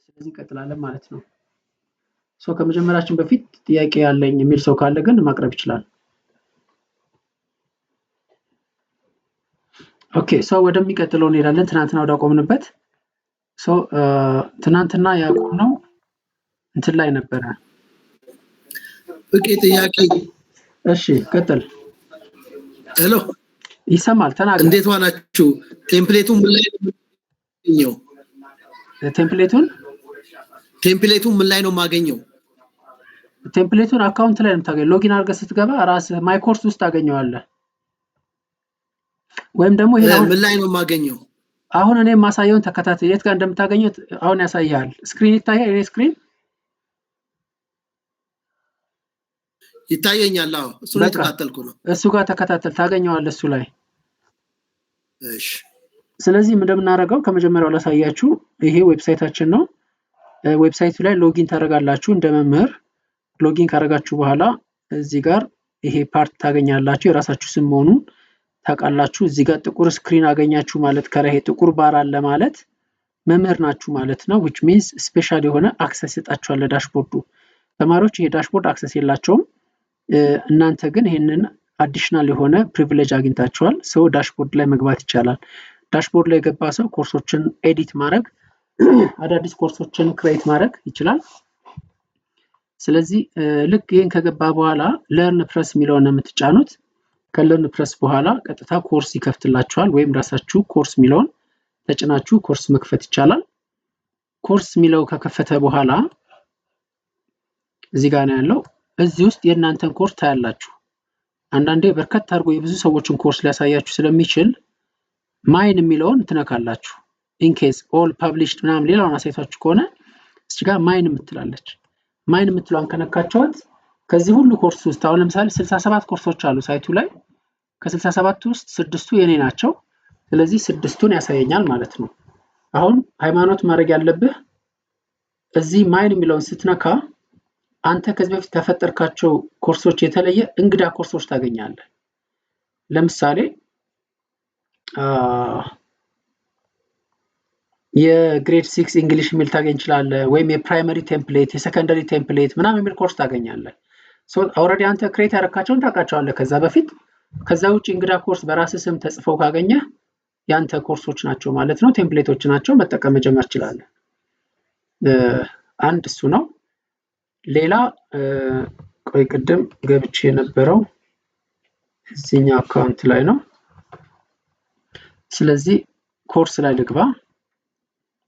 ስለዚህ እንቀጥላለን ማለት ነው። ከመጀመራችን በፊት ጥያቄ ያለኝ የሚል ሰው ካለ ግን ማቅረብ ይችላል። ኦኬ ወደሚቀጥለው እንሄዳለን። ትናንትና ወዳቆምንበት ትናንትና ያቆምነው እንትን ላይ ነበረ። ኦኬ ጥያቄ። እሺ ቀጥል። ሄሎ ይሰማል? ተናገር። እንዴት ዋላችሁ? ቴምፕሌቱን ምን ላይ ነው የማገኘው? ቴምፕሌቱን ምን ላይ ነው የማገኘው? ቴምፕሌቱን አካውንት ላይ ነው የምታገኘው። ሎጊን አድርገህ ስትገባ ራስህ ማይ ኮርስ ውስጥ ታገኘዋለህ። ወይም ደግሞ ምን ላይ ነው የማገኘው? አሁን እኔ ማሳየውን ተከታተል። የት ጋር እንደምታገኘው አሁን ያሳያል። ስክሪን ይታያል? እኔ ስክሪን ይታየኛል። አዎ እሱን ተከታተልኩ ነው። እሱ ጋር ተከታተል፣ ታገኘዋለህ እሱ ላይ። እሺ ስለዚህ እንደምናደርገው ከመጀመሪያው ላሳያችሁ። ይሄ ዌብሳይታችን ነው። ዌብሳይቱ ላይ ሎጊን ታደርጋላችሁ። እንደ መምህር ሎጊን ካደረጋችሁ በኋላ እዚህ ጋር ይሄ ፓርት ታገኛላችሁ። የራሳችሁ ስም መሆኑን ታውቃላችሁ። እዚህ ጋር ጥቁር ስክሪን አገኛችሁ ማለት ከላይ ይሄ ጥቁር ባር አለ ማለት መምህር ናችሁ ማለት ነው። which means ስፔሻል የሆነ አክሰስ ይሰጣችኋል ለዳሽቦርዱ። ተማሪዎች ይሄ ዳሽቦርድ አክሰስ የላቸውም። እናንተ ግን ይሄንን አዲሽናል የሆነ ፕሪቪሌጅ አግኝታችኋል። ዳሽቦርድ ላይ መግባት ይቻላል። ዳሽቦርድ ላይ የገባ ሰው ኮርሶችን ኤዲት ማድረግ፣ አዳዲስ ኮርሶችን ክሬት ማድረግ ይችላል። ስለዚህ ልክ ይሄን ከገባ በኋላ ለርን ፕረስ የሚለውን የምትጫኑት። ከለርን ፕረስ በኋላ ቀጥታ ኮርስ ይከፍትላችኋል። ወይም ራሳችሁ ኮርስ የሚለውን ተጭናችሁ ኮርስ መክፈት ይቻላል። ኮርስ የሚለው ከከፈተ በኋላ እዚህ ጋር ነው ያለው። እዚህ ውስጥ የእናንተን ኮርስ ታያላችሁ። አንዳንዴ በርከት አድርጎ የብዙ ሰዎችን ኮርስ ሊያሳያችሁ ስለሚችል ማይን የሚለውን ትነካላችሁ። ኢንኬስ ኦል ፐብሊሽድ ምናምን ሌላውን አሳይቷችሁ ከሆነ እዚህ ጋር ማይን የምትላለች። ማይን የምትለውን ከነካችኋት ከዚህ ሁሉ ኮርስ ውስጥ አሁን ለምሳሌ 67 ኮርሶች አሉ ሳይቱ ላይ። ከ67 ውስጥ 6ቱ የኔ ናቸው። ስለዚህ 6ቱን ያሳየኛል ማለት ነው። አሁን ሃይማኖት ማድረግ ያለብህ እዚህ ማይን የሚለውን ስትነካ አንተ ከዚህ በፊት ተፈጠርካቸው ኮርሶች የተለየ እንግዳ ኮርሶች ታገኛለህ። ለምሳሌ የግሬድ 6 እንግሊሽ የሚል ታገኝ ይችላል። ወይም የፕራይመሪ ቴምፕሌት፣ የሰከንደሪ ቴምፕሌት ምናምን የሚል ኮርስ ታገኛለህ። ኦልሬዲ አንተ ክሬት ያደረካቸውን ታውቃቸዋለህ ከዛ በፊት። ከዛ ውጪ እንግዳ ኮርስ በራስህ ስም ተጽፈው ካገኘህ ያንተ ኮርሶች ናቸው ማለት ነው። ቴምፕሌቶች ናቸው። መጠቀም መጀመር ይችላልህ። አንድ እሱ ነው። ሌላ ቆይ ቅድም ገብቼ የነበረው እዚህኛው አካውንት ላይ ነው። ስለዚህ ኮርስ ላይ ልግባ።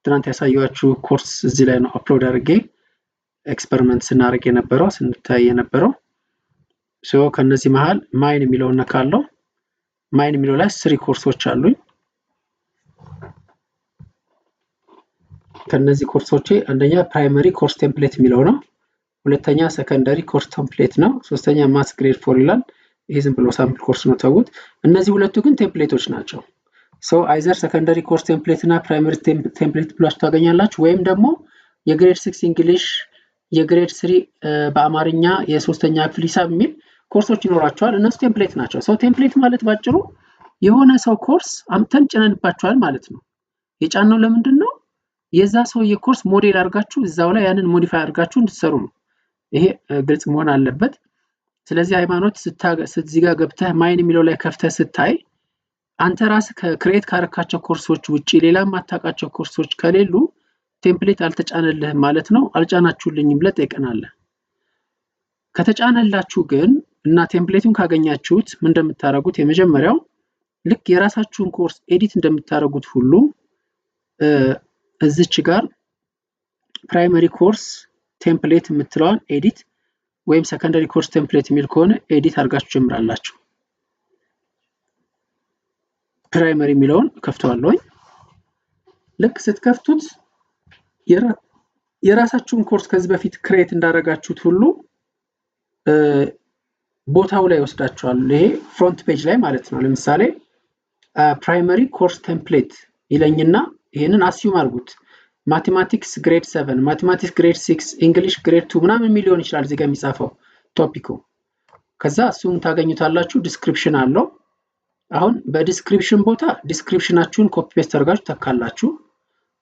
ትናንት ያሳየኋችሁ ኮርስ እዚህ ላይ ነው አፕሎድ አድርጌ ኤክስፐሪመንት ስናደርግ የነበረው ስንታይ የነበረው። ከነዚህ መሃል ማይን የሚለውን ነካለው። ማይን የሚለው ላይ 3 ኮርሶች አሉኝ። ከነዚህ ኮርሶቼ አንደኛ ፕራይመሪ ኮርስ ቴምፕሌት የሚለው ነው። ሁለተኛ ሰከንደሪ ኮርስ ቴምፕሌት ነው። ሶስተኛ ማስ ግሬድ 4 ይላል። ይሄ ዝም ብሎ ሳምፕል ኮርስ ነው ተውት። እነዚህ ሁለቱ ግን ቴምፕሌቶች ናቸው። አይዘር ሰከንደሪ ኮርስ ቴምፕሌት እና ፕራይመሪ ቴምፕሌት ብላችሁ ታገኛላችሁ። ወይም ደግሞ የግሬድ 6 እንግሊሽ፣ የግሬድ 3 በአማርኛ፣ የሶስተኛ ክፍል ሂሳብ የሚል ኮርሶች ይኖራቸዋል። እነሱ ቴምፕሌት ናቸው። ቴምፕሌት ማለት ባጭሩ የሆነ ሰው ኮርስ አምተን ጭነንባቸዋል ማለት ነው። የጫነው ለምንድን ነው? የዛ ሰው የኮርስ ሞዴል አድርጋችሁ እዛው ላይ ያንን ሞዲፋይ አድርጋችሁ እንድትሰሩ ነው። ይሄ ግልጽ መሆን አለበት። ስለዚህ ሃይማኖት እዚህ ጋር ገብተህ ማይን የሚለው ላይ ከፍተህ ስታይ አንተ ራስህ ክሬት ካረካቸው ኮርሶች ውጪ ሌላ ማታውቃቸው ኮርሶች ከሌሉ ቴምፕሌት አልተጫነልህም ማለት ነው። አልጫናችሁልኝም ብለህ ጠይቀናለህ። ከተጫነላችሁ ግን እና ቴምፕሌቱን ካገኛችሁት ምን እንደምታደርጉት የመጀመሪያው ልክ የራሳችሁን ኮርስ ኤዲት እንደምታደርጉት ሁሉ እዚች ጋር ፕራይመሪ ኮርስ ቴምፕሌት የምትለዋን ኤዲት ወይም ሰከንደሪ ኮርስ ቴምፕሌት የሚል ከሆነ ኤዲት አድርጋችሁ ጀምራላችሁ። ፕራይመሪ የሚለውን ከፍተዋለሁ። ልክ ስትከፍቱት የራሳችሁን ኮርስ ከዚህ በፊት ክሬት እንዳደረጋችሁት ሁሉ ቦታው ላይ ወስዳችኋል። ይሄ ፍሮንት ፔጅ ላይ ማለት ነው። ለምሳሌ ፕራይመሪ ኮርስ ቴምፕሌት ይለኝና ይሄንን አስዩም አድርጉት። ማቴማቲክስ ግሬድ 7፣ ማቴማቲክስ ግሬድ 6፣ እንግሊሽ ግሬድ 2 ምናምን ሚሊዮን ይችላል እዚህ ጋር የሚጻፈው ቶፒኩ። ከዛ እሱን ታገኙታላችሁ። ዲስክሪፕሽን አለው። አሁን በዲስክሪፕሽን ቦታ ዲስክሪፕሽናችሁን ኮፒ ፔስት አድርጋችሁ ተካላችሁ።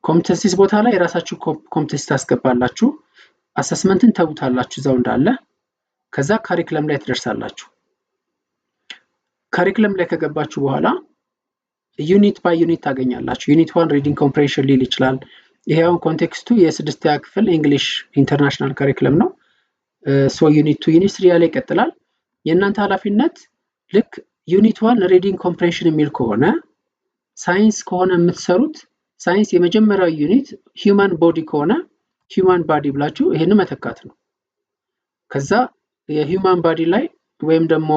ኮምፒተንሲስ ቦታ ላይ የራሳችሁ ኮምፒተንሲ ታስገባላችሁ። አሰስመንትን ተውታላችሁ እዛው እንዳለ። ከዛ ካሪኩለም ላይ ትደርሳላችሁ። ካሪኩለም ላይ ከገባችሁ በኋላ ዩኒት ባይ ዩኒት ታገኛላችሁ። ዩኒት 1 ሪዲንግ ኮምፕሬንሽን ሊል ይችላል። ይሄው ኮንቴክስቱ የ6ኛ ክፍል እንግሊሽ ኢንተርናሽናል ካሪኩለም ነው። ሶ ዩኒት 2 ዩኒት 3 ላይ ይቀጥላል። የእናንተ ኃላፊነት ልክ ዩኒት 1 ሪዲንግ ኮምፕሬንሽን የሚል ከሆነ ሳይንስ ከሆነ የምትሰሩት ሳይንስ የመጀመሪያው ዩኒት ሂዩማን ቦዲ ከሆነ ሂዩማን ባዲ ብላችሁ ይሄን መተካት ነው። ከዛ የሂዩማን ባዲ ላይ ወይም ደግሞ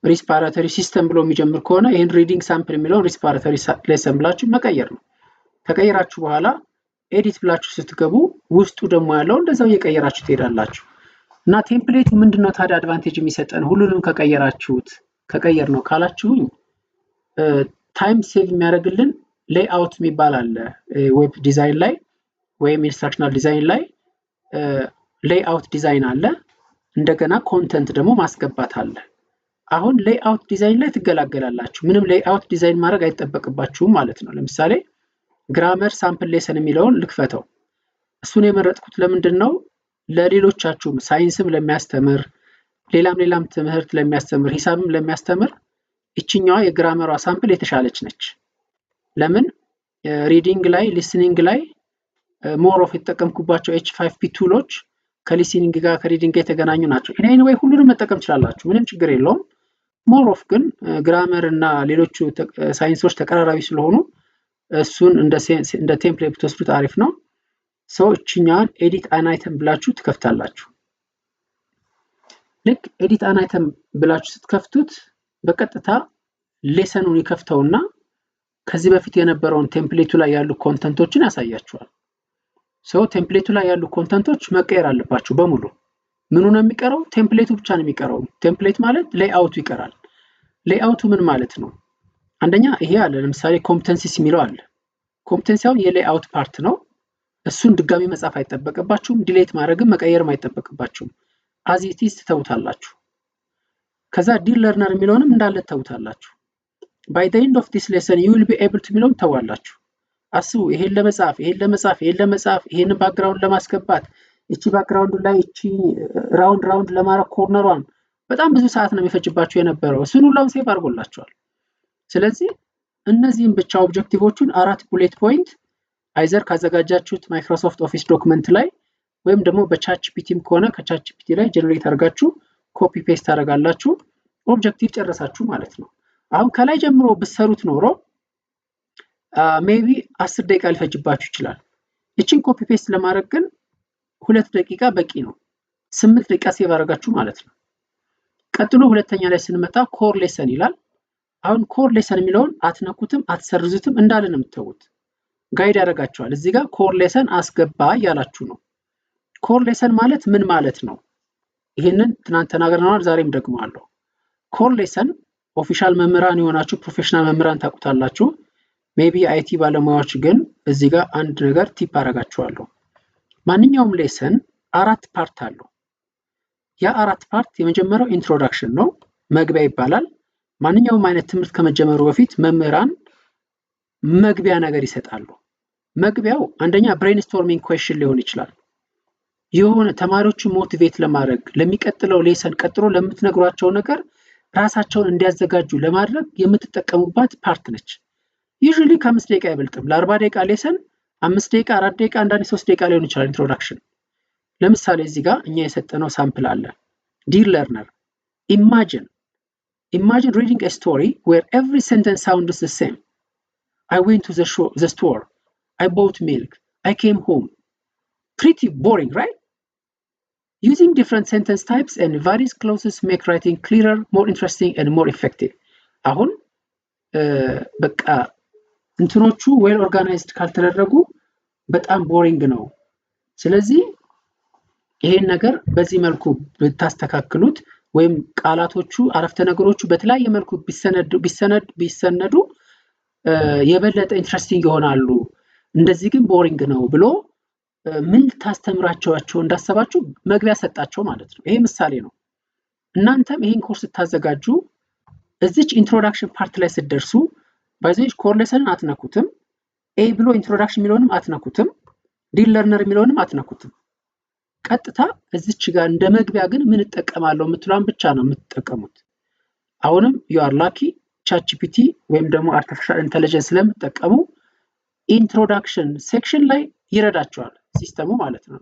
ሪስፓራቶሪ ሲስተም ብሎ የሚጀምር ከሆነ ይሄን ሪዲንግ ሳምፕል የሚለውን ሪስፓራቶሪ ሌሰን ብላችሁ መቀየር ነው። ከቀየራችሁ በኋላ ኤዲት ብላችሁ ስትገቡ ውስጡ ደግሞ ያለው እንደዛው እየቀየራችሁ ትሄዳላችሁ። እና ቴምፕሌቱ ምንድነው ታዲያ አድቫንቴጅ የሚሰጠን ሁሉንም ከቀየር ነው ካላችሁኝ ታይም ሴቭ የሚያደርግልን ሌይአውት የሚባል አለ ዌብ ዲዛይን ላይ ወይም ኢንስትራክሽናል ዲዛይን ላይ ሌይአውት ዲዛይን አለ። እንደገና ኮንተንት ደግሞ ማስገባት አለ። አሁን ሌይአውት ዲዛይን ላይ ትገላገላላችሁ። ምንም ሌይአውት ዲዛይን ማድረግ አይጠበቅባችሁም ማለት ነው። ለምሳሌ ግራመር ሳምፕል ሌሰን የሚለውን ልክፈተው። እሱን የመረጥኩት ለምንድነው? ለሌሎቻችሁም ሳይንስም ለሚያስተምር ሌላም ትምህርት ለሚያስተምር ሂሳብም ለሚያስተምር እቺኛዋ የግራመሯ ሳምፕል የተሻለች ነች። ለምን ሪዲንግ ላይ ሊስኒንግ ላይ ሞር ኦፍ የተጠቀምኩባቸው H5P ቱሎች ከሊስኒንግ ጋር ከሪዲንግ ጋር የተገናኙ ናቸው። ኤኒዌይ ሁሉንም መጠቀም ትችላላችሁ፣ ምንም ችግር የለውም። ሞር ኦፍ ግን ግራመር እና ሌሎቹ ሳይንሶች ተቀራራቢ ስለሆኑ እሱን እንደ ቴምፕሌት ብትወስዱት አሪፍ ነው። ሶ እቺኛዋን ኤዲት አን አይተም ብላችሁ ትከፍታላችሁ። ልክ ኤዲት አን አይተም ብላችሁ ስትከፍቱት በቀጥታ ሌሰኑን ይከፍተውና ከዚህ በፊት የነበረውን ቴምፕሌቱ ላይ ያሉ ኮንተንቶችን ያሳያችኋል። ሶ ቴምፕሌቱ ላይ ያሉ ኮንተንቶች መቀየር አለባችሁ በሙሉ። ምኑ ነው የሚቀረው? ቴምፕሌቱ ብቻ ነው የሚቀረው። ቴምፕሌት ማለት ሌይአውቱ ይቀራል። ሌይአውቱ ምን ማለት ነው? አንደኛ ይሄ አለ፣ ለምሳሌ ኮምፒተንሲስ የሚለው አለ። ኮምፒተንሲውን የሌይአውት ፓርት ነው። እሱን ድጋሚ መጻፍ አይጠበቅባችሁም። ዲሌት ማድረግም መቀየርም አይጠበቅባችሁም። አዝ ኢት ኢዝ ተውታላችሁ። ከዛ ዲር ለርነር የሚለውንም እንዳለ ተውታላችሁ። by the end of this lesson you will be able to የሚለውን ተዋላችሁ። አስቡ፣ ይሄን ለመጻፍ ይሄን ባክግራውንድ ለማስገባት እቺ ባክግራውንድ ላይ እቺ ራውንድ ለማድረግ ኮርነሯን በጣም ብዙ ሰዓት ነው የሚፈጅባችሁ የነበረው። እሱን ሁሉም ሴቭ አድርጎላችኋል። ስለዚህ እነዚህን ብቻ ኦብጀክቲቮቹን 4 ቡሌት ፖይንት አይዘር ካዘጋጃችሁት ማይክሮሶፍት ኦፊስ ዶክመንት ላይ ወይም ደግሞ በቻትጂፒቲም ከሆነ ከቻትጂፒቲ ላይ ጀነሬት አድርጋችሁ ኮፒ ፔስት ታደርጋላችሁ። ኦብጀክቲቭ ጨረሳችሁ ማለት ነው። አሁን ከላይ ጀምሮ ብትሰሩት ኖሮ ሜቢ 10 ደቂቃ ሊፈጅባችሁ ይችላል። እቺን ኮፒ ፔስት ለማድረግ ግን 2 ደቂቃ በቂ ነው። 8 ደቂቃ ሴቭ አድርጋችሁ ማለት ነው። ቀጥሎ ሁለተኛ ላይ ስንመጣ ኮር ሌሰን ይላል። አሁን ኮር ሌሰን የሚለውን አትነኩትም አትሰርዙትም እንዳለ ነው የምትተውት። ጋይድ ያደርጋችኋል። እዚህ ጋር ኮር ሌሰን አስገባ ያላችሁ ነው። ኮር ሌሰን ማለት ምን ማለት ነው? ይሄንን ትናንት ተናግረናል፣ ዛሬም ደግመዋለሁ። ኮር ሌሰን ኦፊሻል መምህራን የሆናችሁ ፕሮፌሽናል መምህራን ታውቁታላችሁ። ሜቢ አይቲ ባለሙያዎች ግን እዚህ ጋር አንድ ነገር ቲፕ አደርጋችኋለሁ። ማንኛውም ሌሰን 4 ፓርት አለው። ያ 4 ፓርት የመጀመሪያው ኢንትሮዳክሽን ነው፣ መግቢያ ይባላል። ማንኛውም አይነት ትምህርት ከመጀመሩ በፊት መምህራን መግቢያ ነገር ይሰጣሉ። መግቢያው አንደኛ ብሬንስቶርሚንግ ኩዌስችን ሊሆን ይችላል። የሆነ ተማሪዎችን ሞቲቬት ለማድረግ ለሚቀጥለው ሌሰን ቀጥሎ ለምትነግሯቸው ነገር ራሳቸውን እንዲያዘጋጁ ለማድረግ የምትጠቀሙባት ፓርት ነች። ዩዥሊ ከ5 ደቂቃ አይበልጥም። ለ40 ደቂቃ ሌሰን 5 ደቂቃ 4 ደቂቃ አንዳንዴ 3 ደቂቃ ሊሆን ይችላል ኢንትሮዳክሽን። ለምሳሌ እዚህ ጋር እኛ የሰጠነው ሳምፕል አለ። ዲር ለርነር imagine reading a story where every sentence sounds the same. I went to the store. I bought milk. I came home. Pretty boring, right? Using different sentence types and various clauses make writing clearer, more interesting, and more effective. አሁን በቃ እንትኖቹ ዌል ኦርጋናይዝድ ካልተደረጉ በጣም ቦሪንግ ነው። ስለዚህ ይሄን ነገር በዚህ መልኩ ብታስተካክሉት ወይም ቃላቶቹ አረፍተ ነገሮቹ በተለያየ መልኩ ቢሰነዱ የበለጠ ኢንትረስቲንግ ይሆናሉ። እንደዚህ ግን ቦሪንግ ነው ብሎ ምን ታስተምራቸው እንዳሰባችሁ መግቢያ ሰጣቸው ማለት ነው። ይሄ ምሳሌ ነው። እናንተም ይሄን ኮርስ ታዘጋጁ እዚች ኢንትሮዳክሽን ፓርት ላይ ስትደርሱ ባይዘሽ ኮር ሌሰን አትነኩትም። ኤ ብሎ ኢንትሮዳክሽን የሚለውንም አትነኩትም፣ ዲል ለርነር የሚለውንም አትነኩትም። ቀጥታ እዚች ጋር እንደ መግቢያ ግን ምን እጠቀማለሁ የምትለውን ብቻ ነው የምትጠቀሙት። አሁንም ዩ አር ላኪ ቻትጂፒቲ ወይም ደግሞ አርቲፊሻል ኢንተለጀንስ ስለምትጠቀሙ ኢንትሮዳክሽን ሴክሽን ላይ ይረዳቸዋል ሲስተሙ ማለት ነው።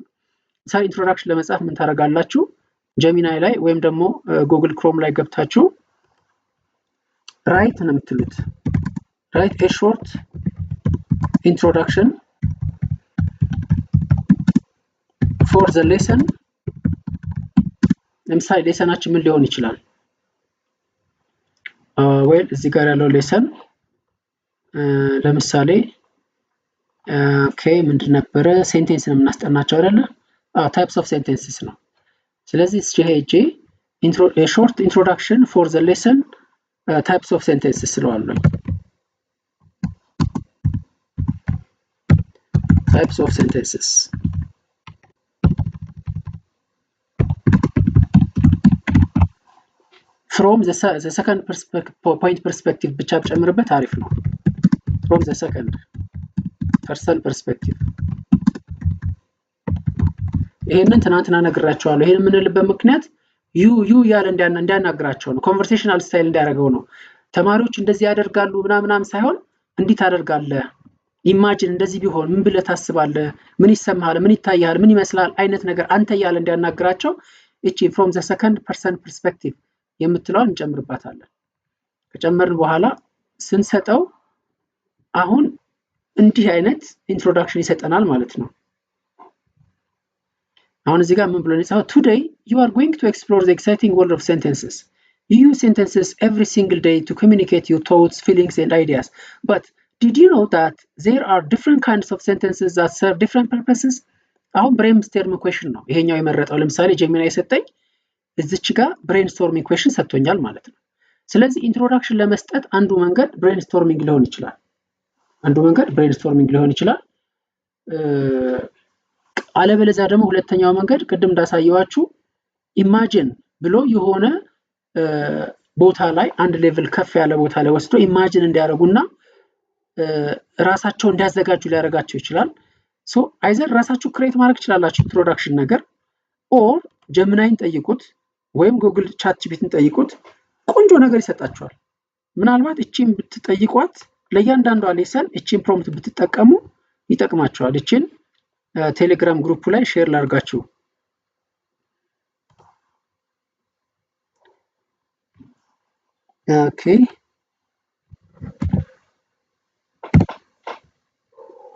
ምሳሌ ኢንትሮዳክሽን ለመጻፍ ምን ታደርጋላችሁ? ጀሚናይ ላይ ወይም ደግሞ ጉግል ክሮም ላይ ገብታችሁ ራይት ነው የምትሉት። ራይት ኤ ሾርት ኢንትሮዳክሽን ፎር ዘ ሌሰን። ለምሳሌ ሌሰናችን ምን ሊሆን ይችላል? ወይ እዚህ ጋር ያለው ሌሰን ለምሳሌ ኦኬ ምንድን ነበረ? ሴንቴንስ ነው የምናስጠናቸው አይደለ? ታይፕስ ኦፍ ሴንቴንስስ ነው። ስለዚህ እዚህ ሄጄ ሾርት ኢንትሮዳክሽን ፎር ዘ ሌሰን ታይፕስ ኦፍ ሴንቴንስስ ስለዋለሁ። ታይፕስ ኦፍ ሴንቴንስስ from the second point perspective ብቻ ብጨምርበት አሪፍ ነው። from the second person perspective ይሄንን ትናንትና ነግራቸዋለሁ። ይሄን የምንልበት ምክንያት ዩ ያለ እንዲያናግራቸው ነው። ኮንቨርሴሽናል ስታይል እንዲያደርገው ነው። ተማሪዎች እንደዚህ ያደርጋሉ ምናምን ሳይሆን እንዴት ታደርጋለህ፣ ኢማጂን እንደዚህ ቢሆን ምን ብለህ ታስባለህ፣ ምን ይሰማሃል፣ ምን ይታያል፣ ምን ይመስላል አይነት ነገር አንተ ያለ እንዲያናግራቸው እቺ from the second person perspective የምትለውን እንጨምርባታለን። ከጨመርን በኋላ ስንሰጠው አሁን እንዲህ አይነት ኢንትሮዳክሽን ይሰጠናል ማለት ነው። አሁን እዚህ ጋር ምን ብሎ ነው? Today you are going to explore the exciting world of sentences. You use sentences every single day to communicate your thoughts, feelings and ideas. But did you know that there are different kinds of sentences that serve different purposes? አሁን brainstorming question ነው ይሄኛው የመረጠው። ለምሳሌ ጀሚናይ ሰጠኝ እዚች ጋር brainstorming question ሰጥቶኛል ማለት ነው። ስለዚህ ኢንትሮዳክሽን ለመስጠት አንዱ መንገድ brainstorming ሊሆን ይችላል። አለበለዚያ ደግሞ ሁለተኛው መንገድ ቅድም እንዳሳየዋችሁ ኢማጂን ብሎ የሆነ ቦታ ላይ አንድ ሌቭል ከፍ ያለ ቦታ ላይ ወስዶ ኢማጂን እንዲያደርጉና ራሳቸው እንዲያዘጋጁ ሊያደርጋቸው ይችላል። ሶ አይዘር ራሳችሁ ክሬት ማድረግ ይችላልላችሁ ኢንትሮዳክሽን ነገር ኦር ጀሚናይን ጠይቁት ወይም ጉግል ቻት ጂፒቲን ጠይቁት፣ ቆንጆ ነገር ይሰጣችኋል። ምናልባት እቺን ብትጠይቋት ለእያንዳንዷ ሌሰን እቺን ፕሮምፕት ብትጠቀሙ ይጠቅማችኋል። እቺን ቴሌግራም ግሩፕ ላይ ሼር ላድርጋችሁ። ኦኬ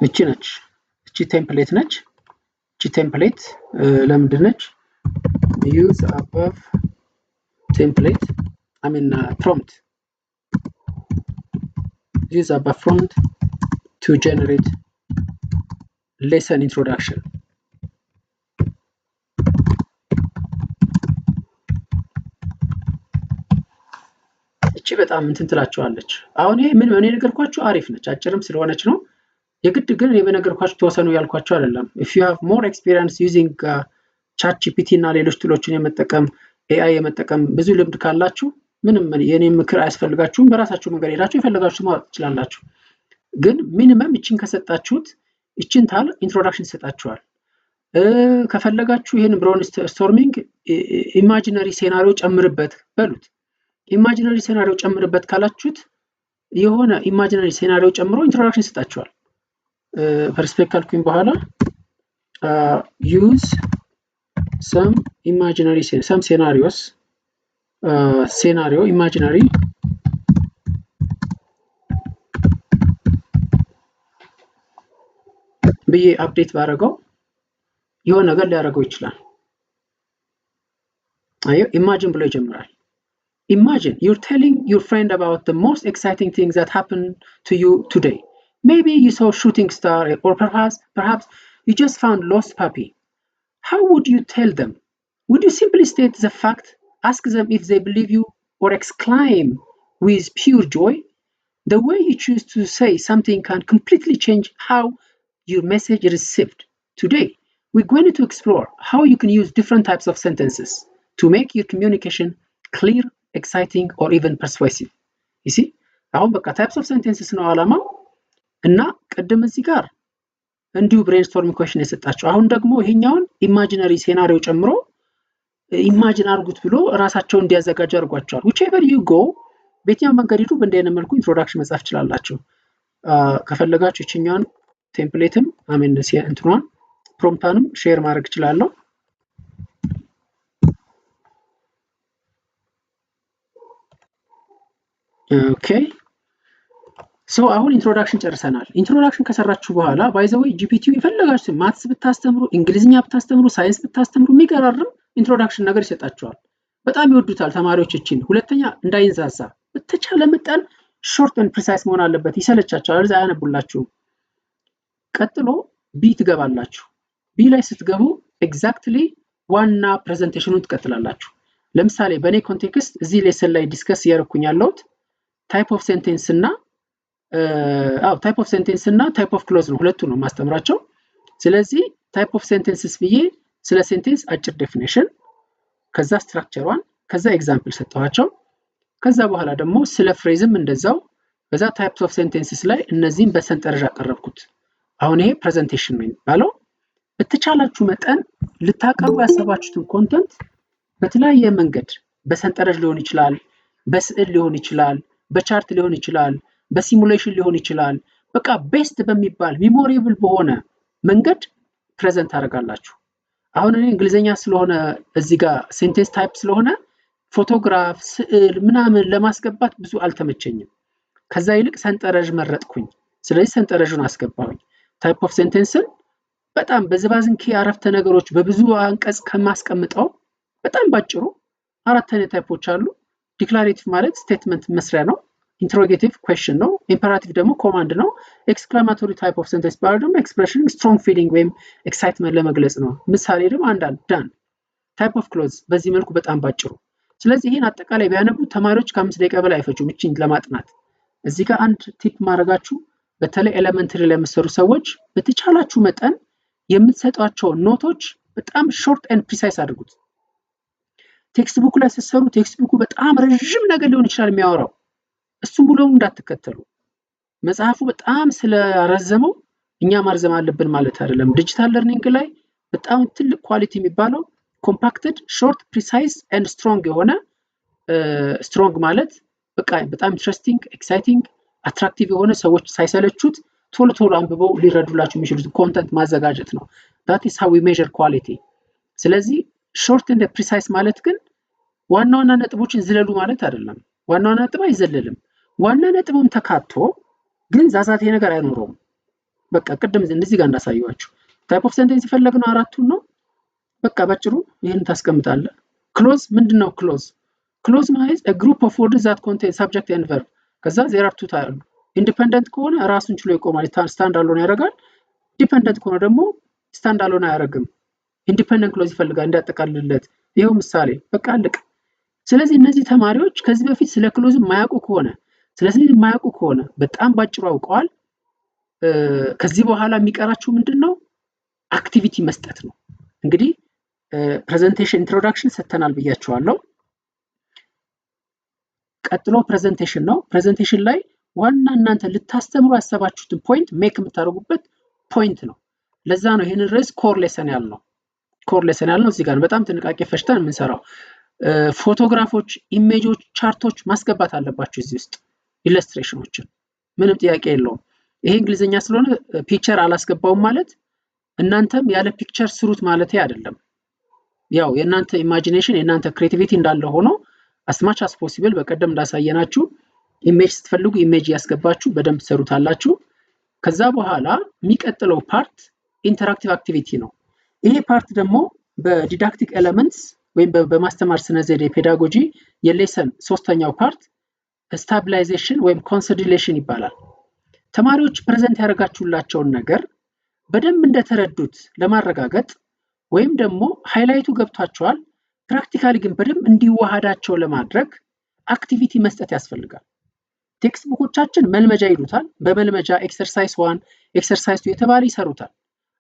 እቺ ነች፣ እቺ ቴምፕሌት ነች። እቺ ቴምፕሌት ለምንድን ነች? use above template prompt, use above prompt to generate lesson introduction. እቺ በጣም እንትን ትላችኋለች። አሁን ይሄ ምን ነገርኳችሁ አሪፍ ነች፣ አጭርም ስለሆነች ነው። የግድ ግን የበነገርኳችሁ ተወሰኑ ያልኳችሁ አይደለም። if you have more experience using ቻት ጂፒቲ እና ሌሎች ቱሎችን የመጠቀም ኤአይ የመጠቀም ብዙ ልምድ ካላችሁ ምንም የኔ ምክር አያስፈልጋችሁም። በራሳችሁ መንገድ ሄዳችሁ የፈለጋችሁ ማወቅ ትችላላችሁ። ግን ሚኒመም እቺን ከሰጣችሁት እቺን ታል ኢንትሮዳክሽን ይሰጣችኋል። ከፈለጋችሁ ይሄን ብሬንስቶርሚንግ ኢማጂነሪ ሴናሪዮ ጨምርበት በሉት። ኢማጂነሪ ሴናሪዮ ጨምርበት ካላችሁት የሆነ ኢማጂነሪ ሴናሪዮ ጨምሮ ኢንትሮዳክሽን ይሰጣችኋል። ፐርስፔክቲቭ ካልኩኝ በኋላ use some imaginary some scenarios scenario imaginary ብዬ አፕዴት ባደረገው የሆነ ነገር ሊያደርገው ይችላል። አዩ ኢማጂን ብሎ ይጀምራል። Imagine you're telling your friend about the most exciting things that happened to you today. Maybe you saw a shooting star or perhaps you just found lost puppy. How would you tell them? Would you simply state the fact, ask them if they believe you, or exclaim with pure joy? The way you choose to say something can completely change how your message is received. Today, we're going to explore how you can use different types of sentences to make your communication clear, exciting, or even persuasive. You see? አሁን በቃ types of sentences ነው አላማው። እና ቅድም እዚህ ጋር እንዲሁ ብሬንስቶርሚንግ ኩዌስችን የሰጣቸው አሁን ደግሞ ይሄኛውን ኢማጂነሪ ሴናሪዮ ጨምሮ ኢማጂን አድርጉት ብሎ ራሳቸው እንዲያዘጋጁ አድርጓቸዋል። whichever you go በየትኛው መንገድ ሄዱ በእንዲህ አይነት መልኩ ኢንትሮዳክሽን መጻፍ ይችላላችሁ። ከፈለጋችሁ እቺኛውን ቴምፕሌትም አሜን እንትኗን ፕሮምፕታንም ሼር ማድረግ ይችላልው። ኦኬ ሶ አሁን ኢንትሮዳክሽን ጨርሰናል። ኢንትሮዳክሽን ከሰራችሁ በኋላ ባይ ዘ ዌይ ጂፒቲው የፈለጋችሁ ማትስ ብታስተምሩ፣ እንግሊዝኛ ብታስተምሩ፣ ሳይንስ ብታስተምሩ የሚገራርም ኢንትሮዳክሽን ነገር ይሰጣችኋል። በጣም ይወዱታል ተማሪዎች እቺን። ሁለተኛ እንዳይንዛዛ በተቻለ መጠን ሾርት ኤንድ ፕሪሳይስ መሆን አለበት። ይሰለቻችኋል አለዛ አያነቡላችሁም። ቀጥሎ ቢ ትገባላችሁ። ቢ ላይ ስትገቡ ኤግዛክትሊ ዋና ፕሬዘንቴሽኑን ትቀጥላላችሁ። ለምሳሌ በኔ ኮንቴክስት እዚህ ሌሰን ላይ ዲስከስ ያደርኩኝ ያለሁት ታይፕ ኦፍ ሴንቴንስ እና ታይፕ ኦፍ ሴንቴንስ እና ታይፕ ኦፍ ክሎዝ ነው፣ ሁለቱ ነው ማስተምራቸው። ስለዚህ ታይፕ ኦፍ ሴንቴንስስ ብዬ ስለ ሴንቴንስ አጭር ዴፊኒሽን፣ ከዛ ስትራክቸሯን፣ ከዛ ኤግዛምፕል ሰጠኋቸው። ከዛ በኋላ ደግሞ ስለ ፍሬዝም እንደዛው፣ ከዛ ታይፕስ ኦፍ ሴንቴንስስ ላይ እነዚህን በሰንጠረዥ አቀረብኩት። አሁን ይሄ ፕሬዘንቴሽን ነው የሚባለው። በተቻላችሁ መጠን ልታቀርቡ ያሰባችሁትን ኮንተንት በተለያየ መንገድ በሰንጠረዥ ሊሆን ይችላል፣ በስዕል ሊሆን ይችላል፣ በቻርት ሊሆን ይችላል፣ በሲሙሌሽን ሊሆን ይችላል። በቃ ቤስት በሚባል ሚሞሪብል በሆነ መንገድ ፕሬዘንት አደርጋላችሁ። አሁን እኔ እንግሊዘኛ ስለሆነ እዚህ ጋር ሴንቴንስ ታይፕ ስለሆነ ፎቶግራፍ፣ ስዕል ምናምን ለማስገባት ብዙ አልተመቸኝም። ከዛ ይልቅ ሰንጠረዥ መረጥኩኝ። ስለዚህ ሰንጠረዡን አስገባሁኝ። ታይፕ ኦፍ ሴንቴንስን በጣም በዝባዝንኬ አረፍተ ነገሮች በብዙ አንቀጽ ከማስቀምጠው በጣም ባጭሩ አራት አይነት ታይፖች አሉ። ዲክላሬቲቭ ማለት ስቴትመንት መስሪያ ነው። ኢንተሮጌቲቭ ኩዌስችን ነው። ኢምፐራቲቭ ደግሞ ኮማንድ ነው። ኤክስክላማቶሪ ታይፕ ኦፍ ሴንቴንስ ባለ ደግሞ ኤክስፕሬሽን ስትሮንግ ፊሊንግ ወይም ኤክሳይትመንት ለመግለጽ ነው። ምሳሌ ደግሞ አንዳንድ ዳን። ታይፕ ኦፍ ክሎዝ በዚህ መልኩ በጣም ባጭሩ። ስለዚህ ይሄን አጠቃላይ ቢያነቡ ተማሪዎች ከ5 ደቂቃ በላይ አይፈጁም እቺን ለማጥናት። እዚህ ጋር አንድ ቲፕ ማድረጋችሁ በተለይ ኤሌመንተሪ ላይ የምትሰሩ ሰዎች በተቻላችሁ መጠን የምትሰጧቸው ኖቶች በጣም ሾርት ኤንድ ፕሪሳይስ አድርጉት። ቴክስት ቡክ ላይ ስትሰሩ ቴክስት ቡኩ በጣም ረጅም ነገር ሊሆን ይችላል የሚያወራው፣ እሱም ብሎ እንዳትከተሉ። መጽሐፉ በጣም ስለረዘመው እኛ ማርዘም አለብን ማለት አይደለም። ዲጂታል ለርኒንግ ላይ በጣም ትልቅ ኳሊቲ የሚባለው ኮምፓክትድ ሾርት ፕሪሳይስ ኤንድ ስትሮንግ የሆነ ስትሮንግ ማለት በቃ በጣም ኢንትረስቲንግ ኤክሳይቲንግ አትራክቲቭ የሆነ ሰዎች ሳይሰለቹት ቶሎ ቶሎ አንብበው ሊረዱላችሁ የሚችሉት ኮንተንት ማዘጋጀት ነው። that is how we measure quality። ስለዚህ ሾርት ኤንድ ፕሪሳይስ ማለት ግን ዋና ዋና ነጥቦችን ዝለሉ ማለት አይደለም። ዋና ዋና ነጥብ አይዘለልም። ዋና ነጥቡም ተካቶ ግን ዛዛቴ ነገር አይኖረውም። በቃ ቅድም እንደዚህ ጋር እንዳሳየዋችሁ ታይፕ ኦፍ ሴንቴንስ የፈለግነው አራቱን ነው። በቃ ባጭሩ ይሄን ታስቀምጣለህ። ክሎዝ ምንድነው? ክሎዝ ማለት a group of words that contain subject and verb። ከዛ there are two types። ኢንዲፔንደንት ከሆነ ራሱን ችሎ ይቆማል፣ ስታንድ አሎን ያደርጋል። ዲፔንደንት ከሆነ ደግሞ ስታንድ አሎን አያደርግም። ኢንዲፔንደንት ክሎዝ ይፈልጋል እንዲያጠቃልልለት። ይሄው ምሳሌ በቃ አለቀ። ስለዚህ እነዚህ ተማሪዎች ከዚህ በፊት ስለ ክሎዝ የማያውቁ ከሆነ በጣም ባጭሩ አውቀዋል። ከዚህ በኋላ የሚቀራችሁ ምንድነው? አክቲቪቲ መስጠት ነው። እንግዲህ ፕሬዘንቴሽን ኢንትሮዳክሽን ሰተናል ብያችኋለሁ። ቀጥሎ ፕሬዘንቴሽን ነው። ፕሬዘንቴሽን ላይ ዋና እናንተ ልታስተምሩ ያሰባችሁትን ፖይንት ሜክ የምታደርጉበት ፖይንት ነው። ለዛ ነው ይሄንን ርዕስ ኮር ሌሰን ያልነው። እዚህ ጋር በጣም ጥንቃቄ ፈሽተን የምንሰራው። ፎቶግራፎች፣ ኢሜጆች፣ ቻርቶች ማስገባት አለባችሁ እዚህ ውስጥ ኢለስትሬሽኖችን፣ ምንም ጥያቄ የለውም። ይሄ እንግሊዘኛ ስለሆነ ፒክቸር አላስገባውም ማለት እናንተም ያለ ፒክቸር ስሩት ማለት አይደለም። ያው የእናንተ ኢማጂኔሽን የእናንተ ክሬቲቪቲ እንዳለ ሆኖ as much as possible በቀደም እንዳሳየናችሁ ኢሜጅ ስትፈልጉ ኢሜጅ ያስገባችሁ በደንብ ትሰሩታላችሁ። ከዛ በኋላ የሚቀጥለው ፓርት ኢንተራክቲቭ አክቲቪቲ ነው። ይሄ ፓርት ደግሞ በዲዳክቲክ ኤሌመንትስ ወይም በማስተማር ስነ ዘዴ ፔዳጎጂ የሌሰን ሶስተኛው ፓርት ስታቢላይዜሽን ወይም ኮንሶሊዴሽን ይባላል። ተማሪዎች ፕሬዘንት ያደርጋችሁላቸውን ነገር በደንብ እንደተረዱት ለማረጋገጥ ወይም ደግሞ ሃይላይቱ ገብቷቸዋል ፕራክቲካሊ ግን በደንብ እንዲዋሃዳቸው ለማድረግ አክቲቪቲ መስጠት ያስፈልጋል። ቴክስት ቡኮቻችን መልመጃ ይሉታል። በመልመጃ ኤክሰርሳይዝ 1 ኤክሰርሳይዝ 2 የተባለ ይሰሩታል።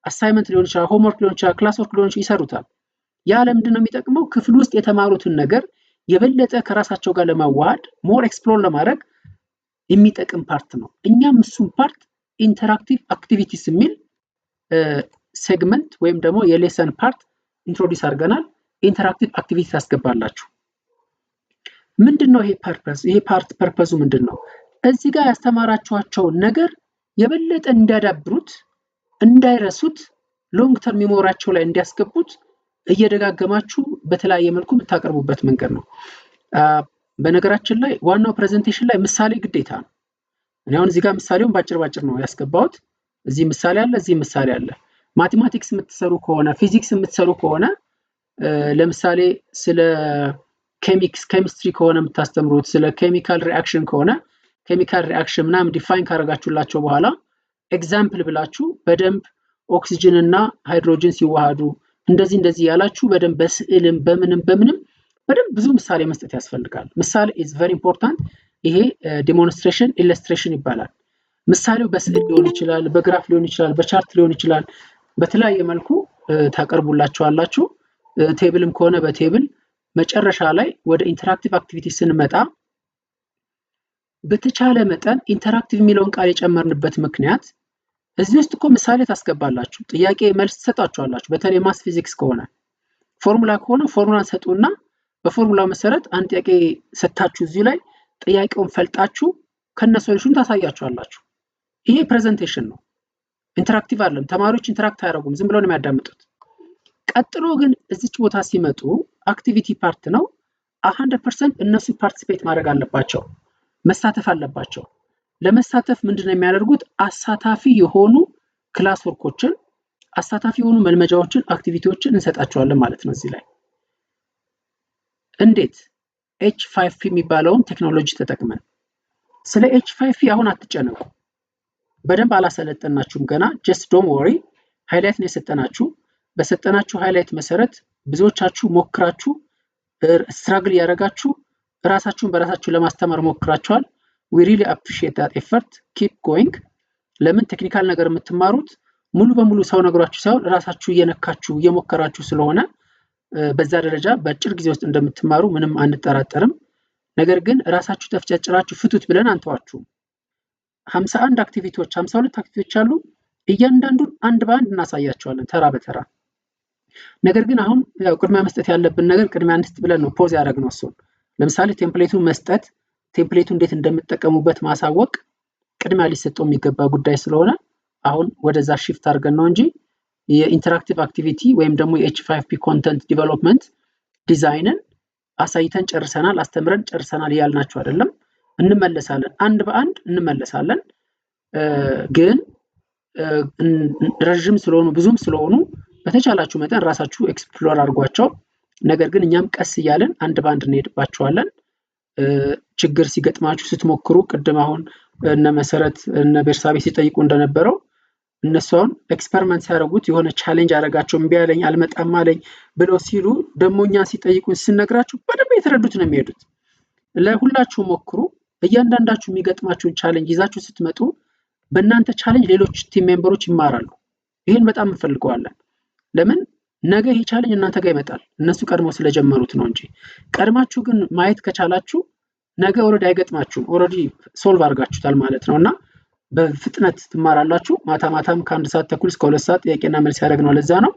አሳይመንት ሊሆን ይችላል፣ ሆምወርክ ሊሆን ይችላል፣ ክላስ ወርክ ሊሆን ይችላል ይሰሩታል። ያ ለምንድን ነው የሚጠቅመው? ክፍል ውስጥ የተማሩትን ነገር የበለጠ ከራሳቸው ጋር ለማዋሃድ ሞር ኤክስፕሎር ለማድረግ የሚጠቅም ፓርት ነው። እኛም እሱን ፓርት ኢንተራክቲቭ አክቲቪቲስ የሚል ሴግመንት ወይም ደግሞ የሌሰን ፓርት ኢንትሮዲዩስ አድርገናል። ኢንተራክቲቭ አክቲቪቲ ታስገባላችሁ። ምንድነው ይሄ ፐርፐዝ? ይሄ ፓርት ፐርፐዙ ምንድነው? እዚህ ጋር ያስተማራችኋቸውን ነገር የበለጠ እንዲያዳብሩት፣ እንዳይረሱት፣ ሎንግ ተርም ሜሞሪያቸው ላይ እንዲያስገቡት እየደጋገማችሁ በተለያየ መልኩ የምታቀርቡበት መንገድ ነው። በነገራችን ላይ ዋናው ፕሬዘንቴሽን ላይ ምሳሌ ግዴታ ነው። እኔ አሁን እዚህ ጋር ምሳሌውን ባጭር ነው ያስገባሁት። እዚህ ምሳሌ አለ፣ እዚህ ምሳሌ አለ። ማቴማቲክስ የምትሰሩ ከሆነ ፊዚክስ የምትሰሩ ከሆነ ለምሳሌ ስለ ኬሚስትሪ ከሆነ የምታስተምሩት ስለ ኬሚካል ሪአክሽን ከሆነ ኬሚካል ሪአክሽን ምናምን ዲፋይን ካደረጋችሁላቸው በኋላ ኤግዛምፕል ብላችሁ በደንብ ኦክሲጅን እና ሃይድሮጅን ሲዋሃዱ እንደዚህ ያላችሁ በደንብ በስዕልም በምንም በደንብ ብዙ ምሳሌ መስጠት ያስፈልጋል። ምሳሌ is very important። ይሄ ዴሞንስትሬሽን ኢለስትሬሽን ይባላል። ምሳሌው በስዕል ሊሆን ይችላል፣ በግራፍ ሊሆን ይችላል፣ በቻርት ሊሆን ይችላል። በተለያየ መልኩ ታቀርቡላችኋላችሁ። ቴብልም ከሆነ በቴብል መጨረሻ ላይ ወደ ኢንተራክቲቭ አክቲቪቲ ስንመጣ በተቻለ መጠን ኢንተራክቲቭ የሚለውን ቃል የጨመርንበት ምክንያት እዚህ ውስጥ እኮ ምሳሌ ታስገባላችሁ፣ ጥያቄ መልስ ትሰጣችኋላችሁ። በተለይ ማስ ፊዚክስ ከሆነ ፎርሙላ ከሆነ ፎርሙላን ሰጡና በፎርሙላው መሰረት አንድ ጥያቄ ሰጣችሁ፣ እዚህ ላይ ጥያቄውን ፈልጣችሁ ከነ ሶሉሽኑ ታሳያችኋላችሁ። ይሄ ፕሬዘንቴሽን ነው፣ ኢንተራክቲቭ አይደለም። ተማሪዎች ኢንተራክት አያደርጉም፣ ዝም ብለው ነው የሚያዳምጡት። ቀጥሎ ግን እዚች ቦታ ሲመጡ አክቲቪቲ ፓርት ነው። 100% እነሱ ፓርቲሲፔት ማድረግ አለባቸው፣ መሳተፍ አለባቸው። ለመሳተፍ ምንድነው የሚያደርጉት? አሳታፊ የሆኑ ክላስ ወርኮችን፣ አሳታፊ የሆኑ መልመጃዎችን፣ አክቲቪቲዎችን እንሰጣቸዋለን ማለት ነው። እዚህ ላይ እንዴት H5P የሚባለውን ቴክኖሎጂ ተጠቅመን ስለ H5P አሁን አትጨነቁ፣ በደንብ አላሰለጠናችሁም ገና። just don't worry። ሃይላይት ነው የሰጠናችሁ። በሰጠናችሁ ሃይላይት መሰረት ብዙዎቻችሁ ሞክራችሁ ስትራግል ያደረጋችሁ ራሳችሁን በራሳችሁ ለማስተማር ሞክራችኋል። we really appreciate that effort. keep going። ለምን ቴክኒካል ነገር የምትማሩት ሙሉ በሙሉ ሰው ነግራችሁ ሳይሆን ራሳችሁ እየነካችሁ እየሞከራችሁ ስለሆነ በዛ ደረጃ በአጭር ጊዜ ውስጥ እንደምትማሩ ምንም አንጠራጠርም። ነገር ግን ራሳችሁ ተፍጨጭራችሁ ፍቱት ብለን አንተዋችሁም። 51 አክቲቪቲዎች 52 አክቲቪቲዎች አሉ። እያንዳንዱን አንድ በአንድ እናሳያቸዋለን ተራ በተራ። ነገር ግን አሁን ያው ቅድሚያ መስጠት ያለብን ነገር ቅድሚያ አንስት ብለን ነው ፖዝ ያደረግነው እሱን። ለምሳሌ ቴምፕሌቱን መስጠት፣ ቴምፕሌቱ እንዴት እንደምትጠቀሙበት ማሳወቅ ቅድሚያ ሊሰጠው የሚገባ ጉዳይ ስለሆነ አሁን ወደዛ shift አድርገን ነው እንጂ የኢንተራክቲቭ አክቲቪቲ ወይም ደግሞ የH5P ኮንተንት ዲቨሎፕመንት ዲዛይንን አሳይተን ጨርሰናል፣ አስተምረን ጨርሰናል ያልናችሁ አይደለም። እንመለሳለን፣ አንድ በአንድ እንመለሳለን። ግን ረጅም ስለሆኑ ብዙም ስለሆኑ በተቻላችሁ መጠን ራሳችሁ ኤክስፕሎር አድርጓቸው። ነገር ግን እኛም ቀስ እያለን አንድ በአንድ እንሄድባቸዋለን። ችግር ሲገጥማችሁ ስትሞክሩ ቅድም አሁን እነ መሰረት እነ ቤርሳቤ ሲጠይቁ እንደነበረው እነሱን ኤክስፐሪመንት ሲያደርጉት የሆነ ቻሌንጅ አደረጋቸው፣ እምቢ አለኝ አልመጣም አለኝ ብለው ሲሉ ደሞኛ ሲጠይቁን ስንነግራችሁ በደንብ የተረዱት ነው የሚሄዱት። ለሁላችሁ ሞክሩ። እያንዳንዳችሁ የሚገጥማችሁን ቻሌንጅ ይዛችሁ ስትመጡ በእናንተ ቻሌንጅ ሌሎች ቲም ሜምበሮች ይማራሉ። ይሄን በጣም እንፈልገዋለን። ለምን ነገ ይሄ ቻሌንጅ እናንተ ጋር ይመጣል፣ እነሱ ቀድመው ስለጀመሩት ነው እንጂ። ቀድማችሁ ግን ማየት ከቻላችሁ ነገ ኦሬዲ አይገጥማችሁም፣ ኦሬዲ ሶልቭ አድርጋችሁታል ማለት ነውና በፍጥነት ትማራላችሁ። ማታም ከ1 ሰዓት ተኩል እስከ 2 ሰዓት ጥያቄና መልስ ያደርግነው ለዛ ነው።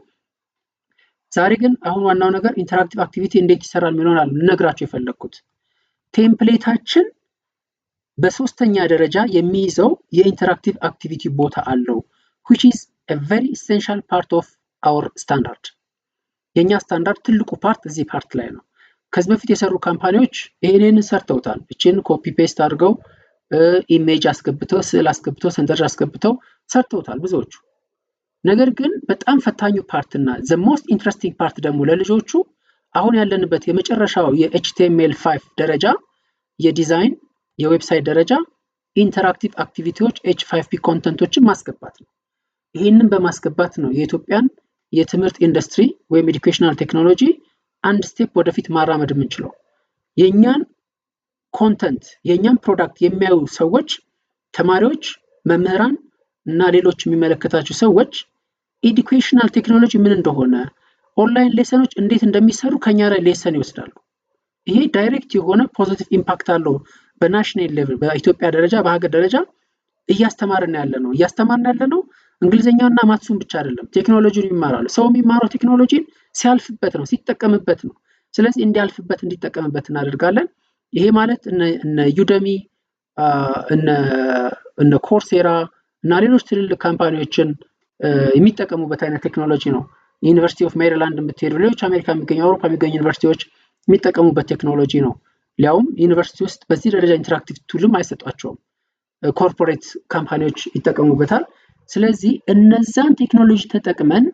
ዛሬ ግን አሁን ዋናው ነገር ኢንተራክቲቭ አክቲቪቲ እንዴት ይሰራል የሚሆናል ልነግራችሁ የፈለኩት። ቴምፕሌታችን በሶስተኛ ደረጃ የሚይዘው የኢንተራክቲቭ አክቲቪቲ ቦታ አለው which is a very essential part of our standard። የኛ ስታንዳርድ ትልቁ ፓርት እዚህ ፓርት ላይ ነው። ከዚህ በፊት የሰሩ ካምፓኒዎች ይሄንን ሰርተውታል። እቺን ኮፒ ፔስት አድርገው ኢሜጅ አስገብተው ስዕል አስገብተው ሰንጠረዥ አስገብተው ሰርተውታል ብዙዎቹ። ነገር ግን በጣም ፈታኙ ፓርትና the most interesting part ደግሞ ለልጆቹ አሁን ያለንበት የመጨረሻው የHTML5 ደረጃ የዲዛይን የዌብሳይት ደረጃ ኢንተራክቲቭ አክቲቪቲዎች H5P ኮንተንቶችን ማስገባት ነው። ይሄንን በማስገባት ነው የኢትዮጵያን የትምህርት ኢንዱስትሪ ወይም ኤዱኬሽናል ቴክኖሎጂ አንድ ስቴፕ ወደፊት ማራመድ የምንችለው። የኛን ኮንተንት የኛን ፕሮዳክት የሚያዩ ሰዎች፣ ተማሪዎች፣ መምህራን እና ሌሎች የሚመለከታቸው ሰዎች ኤዱኬሽናል ቴክኖሎጂ ምን እንደሆነ፣ ኦንላይን ሌሰኖች እንዴት እንደሚሰሩ ከኛ ላይ ሌሰን ይወስዳሉ። ይሄ ዳይሬክት የሆነ ፖዚቲቭ ኢምፓክት አለው በናሽናል ሌቭል፣ በኢትዮጵያ ደረጃ በሀገር ደረጃ እያስተማርን ያለነው እንግሊዘኛውና ማትሱን ብቻ አይደለም ቴክኖሎጂን ይማራሉ ሰው የሚማረው ቴክኖሎጂን ሲያልፍበት ነው ሲጠቀምበት ነው ስለዚህ እንዲጠቀምበት እናደርጋለን ይሄ ማለት እነ ዩደሚ እነ ኮርሴራ እና ሌሎች ትልልቅ ካምፓኒዎችን የሚጠቀሙበት አይነት ቴክኖሎጂ ነው ዩኒቨርሲቲ ኦፍ ሜሪላንድ የምትሄዱ ሌሎች አሜሪካ የሚገኙ አውሮፓ የሚገኙ ዩኒቨርሲቲዎች የሚጠቀሙበት ቴክኖሎጂ ነው ሊያውም ዩኒቨርሲቲ ውስጥ በዚህ ደረጃ ኢንተራክቲቭ ቱልም አይሰጧቸውም ኮርፖሬት ካምፓኒዎች ይጠቀሙበታል ስለዚህ እነዛን ቴክኖሎጂ ተጠቅመን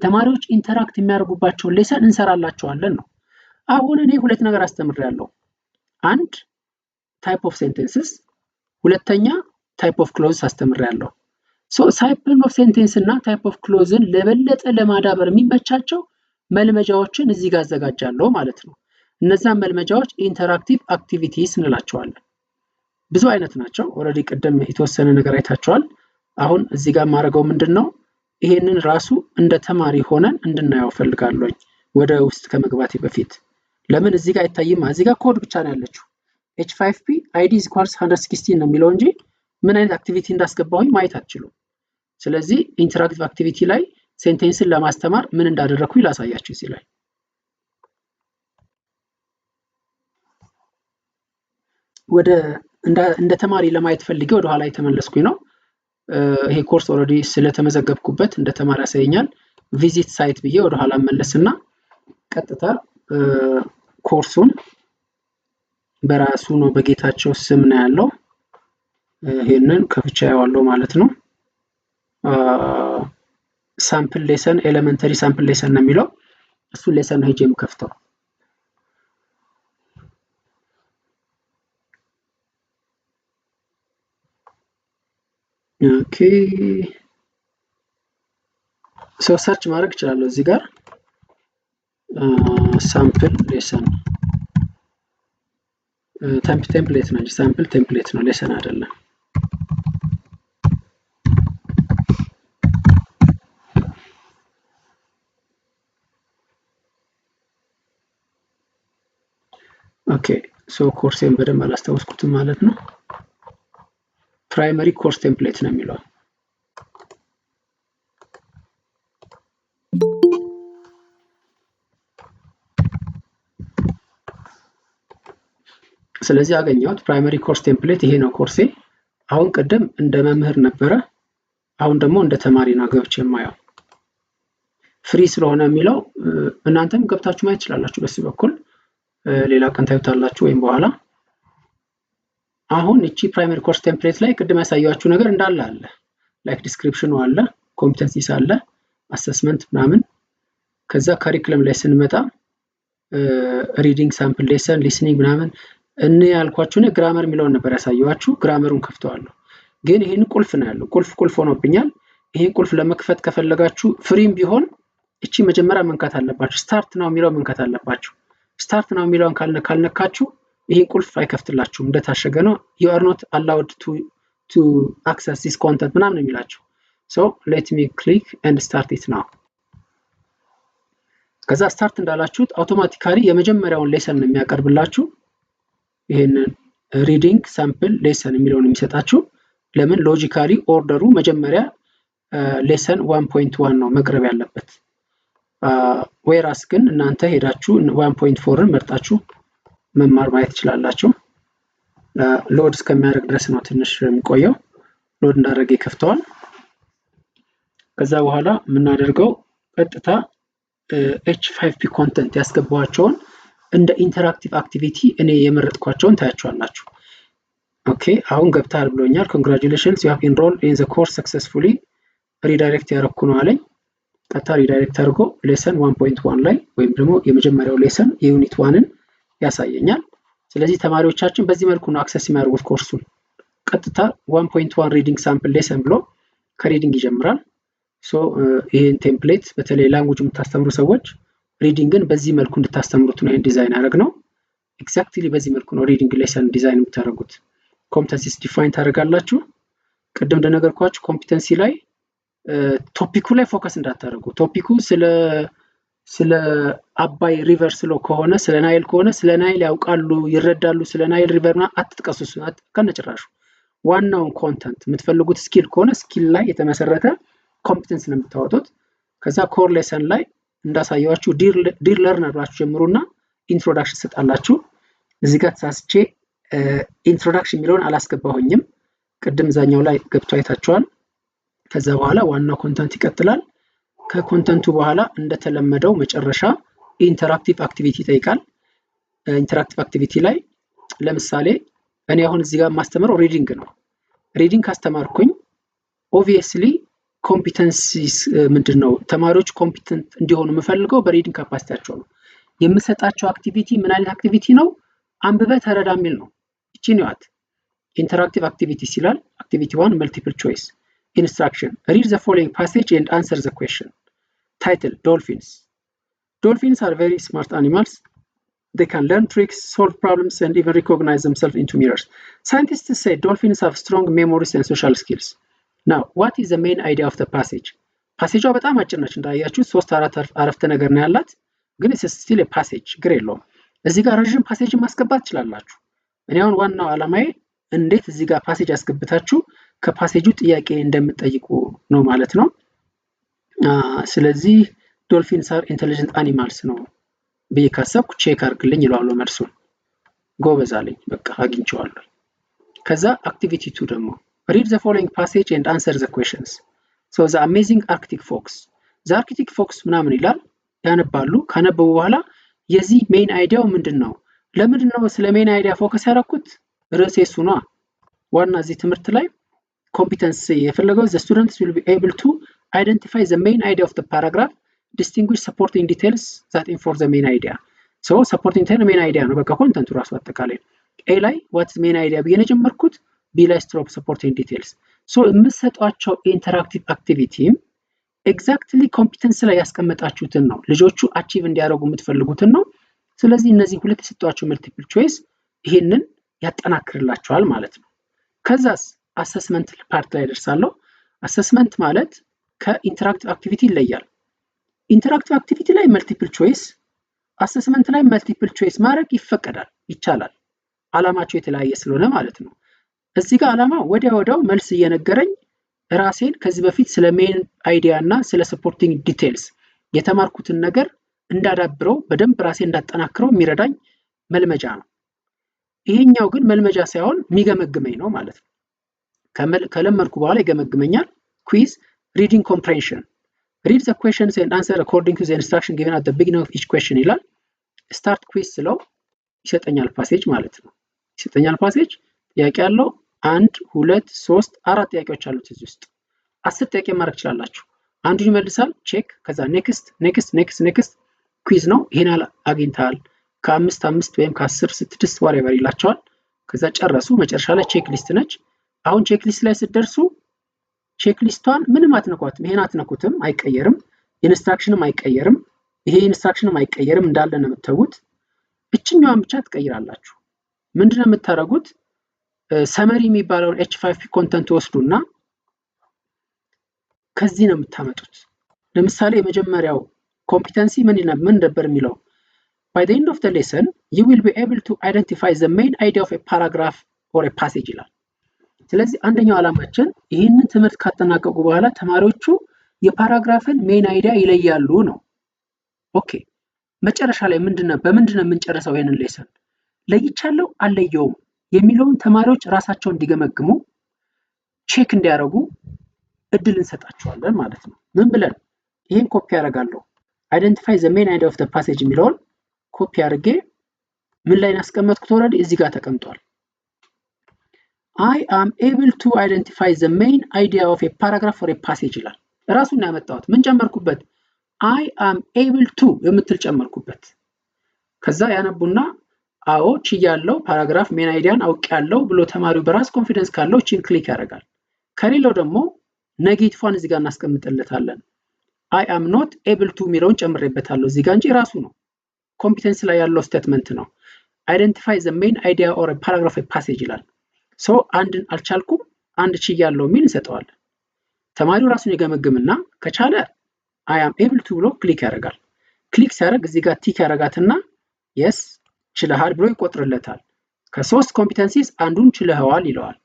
ተማሪዎች ኢንተራክት የሚያደርጉባቸው ሌሰን እንሰራላቸዋለን ነው አሁን እኔ ሁለት ነገር አስተምሬያለሁ አንድ ታይፕ ኦፍ ሴንቴንስስ ሁለተኛ ታይፕ ኦፍ ክሎዝ አስተምሬያለሁ ሶ ሳይፕል ኦፍ ሴንቴንስ እና ታይፕ ኦፍ ክሎዝን ለበለጠ ለማዳበር የሚመቻቸው መልመጃዎችን እዚህ ጋር አዘጋጃለሁ ማለት ነው እነዛን መልመጃዎች ኢንተራክቲቭ አክቲቪቲስ እንላቸዋለን ብዙ አይነት ናቸው ኦሬዲ ቀደም የተወሰነ ነገር አይታችኋል አሁን እዚህ ጋር ማረጋው ምንድነው ይሄንን ራሱ እንደ ተማሪ ሆነን እንድናየው ፈልጋለሁኝ ወደ ውስጥ ከመግባቴ በፊት ለምን እዚህ ጋር አይታይም እዚህ ጋር ኮድ ብቻ ነው ያለችው h5p id = 116 ነው የሚለው እንጂ ምን አይነት አክቲቪቲ እንዳስገባሁኝ ማየት አትችሉም ስለዚህ ኢንተራክቲቭ አክቲቪቲ ላይ ሴንቴንስን ለማስተማር ምን እንዳደረኩኝ ላሳያችሁ እዚህ ላይ ወደ እንደ ተማሪ ለማየት ፈልጌ ወደ ኋላ የተመለስኩኝ ነው ይሄ ኮርስ ኦሬዲ ስለተመዘገብኩበት እንደ ተማሪ ያሳየኛል ቪዚት ሳይት ብዬ ወደ ኋላ መለስና ቀጥታ ኮርሱን በራሱ ነው በጌታቸው ስም ነው ያለው ይሄንን ከፍቻ ያዋለው ማለት ነው ሳምፕል ሌሰን ኤሌመንተሪ ሳምፕል ሌሰን ነው የሚለው እሱ ሌሰን ሄጄም ከፍተው ኦኬ ሶ ሰርች ማድረግ ይችላል እዚህ ጋር ሳምፕል ሌሰን ቴምፕሌት ነው ሳምፕል ቴምፕሌት ነው ሌሰን አይደለም ኦኬ ሶ ኮርሴን በደንብ አላስተዋወስኩትም ማለት ነው ፕራይመሪ ኮርስ ቴምፕሌት ነው የሚለው ስለዚህ አገኘሁት ፕራይመሪ ኮርስ ቴምፕሌት ይሄ ነው ኮርሴ አሁን ቀደም እንደ መምህር ነበረ አሁን ደግሞ እንደ ተማሪ ነው ገብቼ የማየው ፍሪ ስለሆነ የሚለው እናንተም ገብታችሁ ማየት ይችላልላችሁ በዚህ በኩል ሌላ ቀን ታዩታላችሁ ወይም በኋላ አሁን እቺ ፕራይመሪ ኮርስ ቴምፕሌት ላይ ቀደም ያሳያችሁ ነገር እንዳለ አለ ላይክ ዲስክሪፕሽኑ አለ ኮምፒተንሲስ አለ አሰስመንት ምናምን ከዛ ካሪኩለም ላይ ስንመጣ ሪዲንግ ሳምፕል ሌሰን ሊስኒንግ ምናምን እኔ ያልኳችሁ ነው ግራመር የሚለውን ነበር ያሳየዋችሁ ግራመሩን ከፍተዋለሁ ግን ይሄን ቁልፍ ነው ያለው ቁልፍ ሆኖብኛል ይሄን ቁልፍ ለመክፈት ከፈለጋችሁ ፍሪም ቢሆን እቺ መጀመሪያ መንካት አለባችሁ ስታርት ነው የሚለው መንካት አለባችሁ ስታርት ነው የሚለውን ካልነካችሁ ይሄን ቁልፍ አይከፍትላችሁም እንደታሸገ ነው you are not allowed to access this content ምናምን የሚላችሁ so let me click and start it now ከዛ ስታርት እንዳላችሁት አውቶማቲካሊ የመጀመሪያውን ሌሰን ነው የሚያቀርብላችሁ ይሄንን ሪዲንግ ሳምፕል ሌሰን የሚለውን የሚሰጣችሁ ለምን ሎጂካሊ ኦርደሩ መጀመሪያ ሌሰን 1.1 ነው መቅረብ ያለበት ወይራስ ግን እናንተ ሄዳችሁ 1.4ን መርጣችሁ መማር ማየት ይችላልላችሁ ሎድ እስከሚያደርግ ድረስ ነው ትንሽ የሚቆየው ሎድ እንዳደረገ ይከፍተዋል ከዛ በኋላ የምናደርገው ቀጥታ h5p ኮንተንት ያስገባዋቸውን እንደ ኢንተራክቲቭ አክቲቪቲ እኔ የመረጥኳቸውን ታያችኋላችሁ ኦኬ አሁን ገብታል ብሎኛል congratulations you have enrolled in the course successfully ሪዳይሬክት ያረኩ ነው አለኝ ቀጥታ ሪዳይሬክት አድርጎ ሌሰን 1.1 ላይ ወይም ደግሞ የመጀመሪያው ሌሰን የዩኒት 1ን ያሳየኛል ስለዚህ ተማሪዎቻችን በዚህ መልኩ ነው አክሰስ የሚያደርጉት ኮርሱን ቀጥታ 1.1 ሪዲንግ ሳምፕል ሌሰን ብሎ ከሪዲንግ ይጀምራል ሶ ይሄን ቴምፕሌት በተለይ ላንጉጅ የምታስተምሩ ሰዎች ሪዲንግን በዚህ መልኩ እንድታስተምሩት ነው ይሄን ዲዛይን ያደረግነው ኤግዛክትሊ በዚህ መልኩ ነው ሪዲንግ ሌሰን ዲዛይን የምታደርጉት ኮምፒተንሲስ ዲፋይን ታደርጋላችሁ ቀደም እንደነገርኳችሁ ኮምፒተንሲ ላይ ቶፒኩ ላይ ፎከስ እንዳታደርጉ ቶፒኩ ስለ አባይ ሪቨር ስለ ከሆነ ስለ ናይል ከሆነ ስለ ናይል ያውቃሉ ይረዳሉ ስለ ናይል ሪቨርና አትጥቀሱስ ከነጭራሹ ዋናውን ኮንተንት የምትፈልጉት ስኪል ከሆነ ስኪል ላይ የተመሰረተ ኮምፒተንስ ነው የምታወጡት። ከዛ ኮር ሌሰን ላይ እንዳሳየዋችሁ ዲር ለርነር ብላችሁ ጀምሩና ኢንትሮዳክሽን ትሰጣላችሁ። እዚህ ጋር ተሳስቼ ኢንትሮዳክሽን የሚለውን አላስገባሁኝም። ቅድም ዛኛው ላይ ገብቶ አይታችኋል። ከዛ በኋላ ዋናው ኮንተንት ይቀጥላል። ከኮንተንቱ በኋላ እንደተለመደው መጨረሻ ኢንተራክቲቭ አክቲቪቲ ይጠይቃል። ኢንተራክቲቭ አክቲቪቲ ላይ ለምሳሌ እኔ አሁን እዚህ ጋር ማስተምረው ሪዲንግ ነው። ሪዲንግ ካስተማርኩኝ ኦብቪየስሊ ኮምፒተንሲስ ምንድነው ተማሪዎች ኮምፒተንት እንዲሆኑ የምፈልገው በሪዲንግ ካፓሲቲያቸው ነው። የምሰጣቸው አክቲቪቲ ምን አይነት አክቲቪቲ ነው? አንብበ ተረዳ የሚል ነው። እቺን ይዋት ኢንተራክቲቭ አክቲቪቲ ሲላል አክቲቪቲ 1 መልቲፕል ቾይስ ኢንስትራክሽን read the following passage and answer the question. Title Dolphins. Dolphins are very smart animals. They can learn tricks, solve problems, and even recognize themselves into mirrors. Scientists say dolphins have strong memories and social skills. Now, what is the main idea of the passage? ፓሴጇ በጣም አጭር ነች እንዳያችሁት 3-4 አረፍተ ነገር ነው ያላት፣ ግን it's still a passage ግሬ የለውም። እዚህ ጋር ረጅም ፓሴጅ ማስገባት ትችላላችሁ። እኔ አሁን ዋናው ዓላማዬ እንዴት እዚህ ጋር ፓሴጅ አስገብታችሁ ከፓሴጁ ጥያቄ እንደምትጠይቁ ነው ማለት ነው። ስለዚህ ዶልፊንስ አር ኢንተሊጀንት አኒማልስ ነው ብዬ ካሰብኩ ቼክ አድርግልኝ ይለዋለሁ መልሱን። ጎበዝ አለኝ፣ በቃ አግኝቼዋለሁ። ከዛ አክቲቪቲ 2 ደግሞ read the following passage and answer the questions. So the amazing Arctic fox. The Arctic fox ምናምን ይላል፣ ያነባሉ። ካነበቡ በኋላ የዚህ ሜን አይዲያው ምንድነው? ለምንድነው ስለ ሜን አይዲያ ፎከስ ያደረኩት? ርዕሴ እሱ ነው። ዋና እዚህ ትምህርት ላይ ኮምፒተንስ የፈለገው the students will be able to identify the main idea of the paragraph, distinguish supporting details that inform the main idea. So supporting detail main idea ነው፣ በቃ ኮንተንቱ ራሱ አጠቃላይ። ኤ ላይ what is main idea ብዬ ነው ጀመርኩት፣ ቢ ላይ ስትሮፕ supporting details. So የምትሰጧቸው ኢንተራክቲቭ አክቲቪቲ ኤግዛክትሊ ኮምፒተንስ ላይ ያስቀመጣችሁትን ነው፣ ልጆቹ አቺቭ እንዲያደርጉ የምትፈልጉትን ነው። ስለዚህ እነዚህ ሁለት የሰጧቸው መልቲፕል ቾይስ ይሄንን ያጠናክርላቸዋል ማለት ነው። ከዛስ አሰስመንት ፓርት ላይ ደርሳለሁ። አሰስመንት ማለት ከኢንተራክቲቭ አክቲቪቲ ይለያል። ኢንተራክቲቭ አክቲቪቲ ላይ መልቲፕል ቾይስ፣ አሰስመንት ላይ መልቲፕል ቾይስ ማድረግ ይፈቀዳል፣ ይቻላል። አላማቸው የተለያየ ስለሆነ ማለት ነው። እዚህ ጋር አላማ ወዲያው መልስ እየነገረኝ ራሴን ከዚህ በፊት ስለ ሜን አይዲያ እና ስለ ሰፖርቲንግ ዲቴልስ የተማርኩትን ነገር እንዳዳብረው በደንብ ራሴን እንዳጠናክረው የሚረዳኝ መልመጃ ነው። ይሄኛው ግን መልመጃ ሳይሆን የሚገመግመኝ ነው ማለት ነው። ከለመድኩ በኋላ ይገመግመኛል። ኩዊዝ reading comprehension. read the questions and answer according to the instruction given at the beginning of each question ይላል። ስታርት ኩዊዝ ስለው ይሰጠኛል ፓሴጅ ማለት ነው። ይሰጠኛል ፓሴጅ ጥያቄ ያለው 1 2 3 4 ጥያቄዎች አሉት። እዚህ ውስጥ 10 ጥያቄ ማድረግ ትችላላችሁ። አንዱን ይመልሳል፣ ቼክ። ከዛ ኔክስት ኩዊዝ ነው። ይሄን አግኝታል ከ5 ወይም ከ10 6 whatever ይላቸዋል። ከዛ ጨረሱ። መጨረሻ ላይ ቼክ ሊስት ነች። አሁን ቼክ ሊስት ላይ ስትደርሱ ቼክ ሊስቷን ምንም አትነኳትም። ይሄን አትነኩትም፣ አይቀየርም። ኢንስትራክሽንም አይቀየርም። ይሄ ኢንስትራክሽንም አይቀየርም፣ እንዳለ ነው የምትተውት። እችኛዋን ብቻ ትቀይራላችሁ። ምንድነው የምታደርጉት? ሰመሪ የሚባለውን H5P ኮንተንት ወስዱና ከዚህ ነው የምታመጡት። ለምሳሌ የመጀመሪያው ኮምፒተንሲ ምን ነበር የሚለው? by the end of the lesson you will be able to identify the main idea of a paragraph or a passage ይላል። ስለዚህ አንደኛው ዓላማችን ይህንን ትምህርት ካጠናቀቁ በኋላ ተማሪዎቹ የፓራግራፍን ሜን አይዲያ ይለያሉ ነው። ኦኬ፣ መጨረሻ ላይ በምንድነው የምንጨርሰው? ይሄንን ሌሰን ለይቻለው አለየውም የሚለውን ተማሪዎች ራሳቸውን እንዲገመግሙ ቼክ እንዲያደርጉ እድል እንሰጣቸዋለን ማለት ነው። ምን ብለን? ይሄን ኮፒ አደርጋለሁ። identify the main idea of the passage የሚለውን ኮፒ አድርጌ ምን ላይ ያስቀመጥኩት? ኦልሬዲ እዚህ ጋር ተቀምጧል። I am able to identify the main idea of a paragraph or a passage ይላል። ራሱን ያመጣሁት ምን ጨመርኩበት? I am able to የምትል ጨመርኩበት። ከዛ ያነቡና አዎ ችያለው ፓራግራፍ ሜን አይዲያን አውቄያለሁ ብሎ ተማሪው በራስ ኮንፊደንስ ካለው ቺን ክሊክ ያደርጋል። ከሌላው ደግሞ ኔጌቲቭን እዚህ ጋር እናስቀምጥለታለን። I am not able to የሚለውን ጨምሬበታለሁ እዚህ ጋር እንጂ ራሱ ነው። ኮምፒተንስ ላይ ያለው ስቴትመንት ነው። identify the main idea or a paragraph or a passage ይላል። ሶ አንድን አልቻልኩም አንድ ችያለው የሚል እንሰጠዋለን። ተማሪው ራሱን ይገመግምና ከቻለ I am able to ብሎ ክሊክ ያደርጋል። ክሊክ ሲያደርግ እዚህ ጋር ቲክ ያደርጋትና yes ችለሃል ብሎ ይቆጥርለታል። ከ3 ኮምፒተንሲስ አንዱን ችለኸዋል ይለዋል።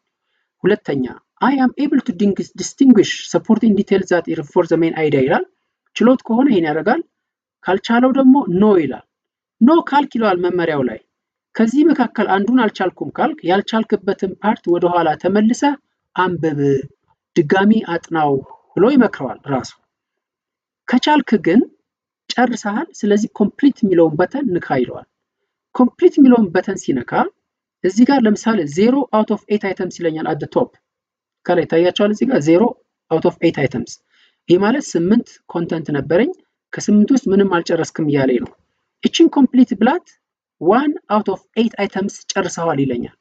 ሁለተኛ I am able to distinguish supporting details that for the main idea ይላል። ችሎት ከሆነ ይሄን ያደርጋል። ካልቻለው ደግሞ ኖ ይላል። ኖ ካልክ ይለዋል መመሪያው ላይ። ከዚህ መካከል አንዱን አልቻልኩም ካልክ ያልቻልክበትን ፓርት ወደ ኋላ ተመልሰ አንብብ፣ ድጋሚ አጥናው ብሎ ይመክረዋል ራሱ። ከቻልክ ግን ጨርሰሃል፣ ስለዚህ ኮምፕሊት የሚለውን በተን ንካ ይለዋል። ኮምፕሊት የሚለውን በተን ሲነካ እዚህ ጋር ለምሳሌ 0 out of 8 items ይለኛል at the top ከላይ ታያቻለ። እዚህ ጋር 0 out of 8 items ይሄ ማለት 8 ኮንተንት ነበረኝ፣ ከ8 ውስጥ ምንም አልጨረስክም እያለኝ ነው። እቺን ኮምፕሊት ብላት 1 out of 8 items ጨርሰዋል ይለኛል።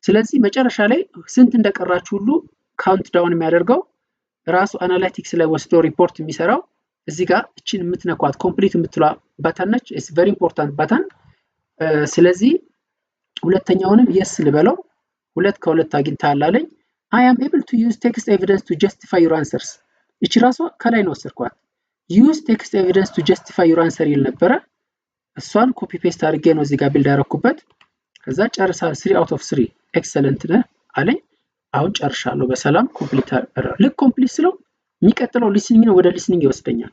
ስለዚህ መጨረሻ ላይ ስንት እንደቀራችሁ ሁሉ ካውንት ዳውን የሚያደርገው ራሱ አናላይቲክስ ላይ ወስዶ ሪፖርት የሚሰራው እዚህ ጋር እቺን የምትነኳት ኮምፕሊት የምትሏ በተን ነች። ኢትስ ቬሪ ኢምፖርታንት በተን። ስለዚህ ሁለተኛውንም yes ልበለው። 2 ከ2 አግኝተሃል አለኝ። I am able to use text evidence to justify your answers። እቺ ራሷ ከላይ ነው ወሰድኳት። use text evidence to justify your answer ይል ነበረ። እሷን ኮፒ ፔስት አድርጌ ነው እዚህ ጋር ቢልድ ያደረኩበት። ከዛ ጨርሳል 3 out of 3 ኤክሰለንት ነህ አለኝ። አሁን ጨርሻለሁ በሰላም ኮምፕሊት አደረኩ። ልክ ኮምፕሊት ስለው የሚቀጥለው ሊስኒንግ ነው፣ ወደ ሊስኒንግ ይወስደኛል።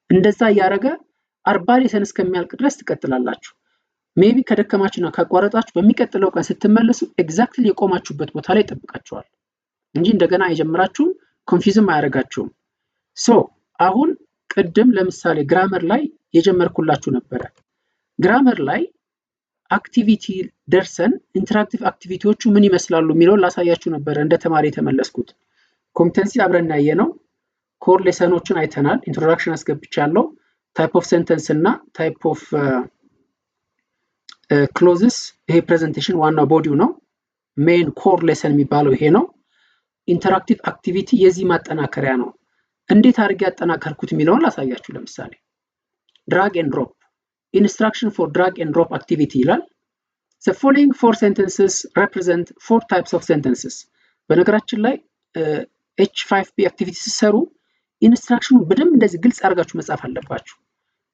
እንደዛ ያረጋ 40 ሌሰን እስከሚያልቅ ድረስ ትቀጥላላችሁ። ሜቢ ከደከማችሁና ካቋረጣችሁ በሚቀጥለው ቀን ስትመለሱ ኤግዛክትሊ የቆማችሁበት ቦታ ላይ ይጠብቃችኋል እንጂ እንደገና አይጀምራችሁም፣ ኮንፊውዝም አያረጋችሁም። ሶ አሁን ቅድም ለምሳሌ ግራመር ላይ የጀመርኩላችሁ ነበረ። ግራመር ላይ አክቲቪቲ ደርሰን ኢንተራክቲቭ አክቲቪቲዎቹ ምን ይመስላሉ የሚለውን ላሳያችሁ ነበር እንደ ተማሪ የተመለስኩት። ኮምፒተንሲ አብረን ያየነው፣ ኮር ሌሰኖችን አይተናል። ኢንትሮዳክሽን አስገብቻለሁ። ታይፕ ኦፍ ሴንተንስ እና ታይፕ ኦፍ ክሎዝስ፣ ይሄ ፕሬዘንቴሽን ዋናው ቦዲው ነው። ሜን ኮር ሌሰን የሚባለው ይሄ ነው። ኢንተራክቲቭ አክቲቪቲ የዚህ ማጠናከሪያ ነው። እንዴት አድርጌ ያጠናከርኩት የሚለውን ላሳያችሁ። ለምሳሌ ድራግ ኤንድ ድሮፕ instruction for drag and drop activity ይላል። the following 4 sentences represent 4 types of sentences። በነገራችን ላይ H5P activity ሲሰሩ ኢንስትራክሽኑ በደንብ እንደዚህ ግልጽ አድርጋችሁ መጻፍ አለባችሁ።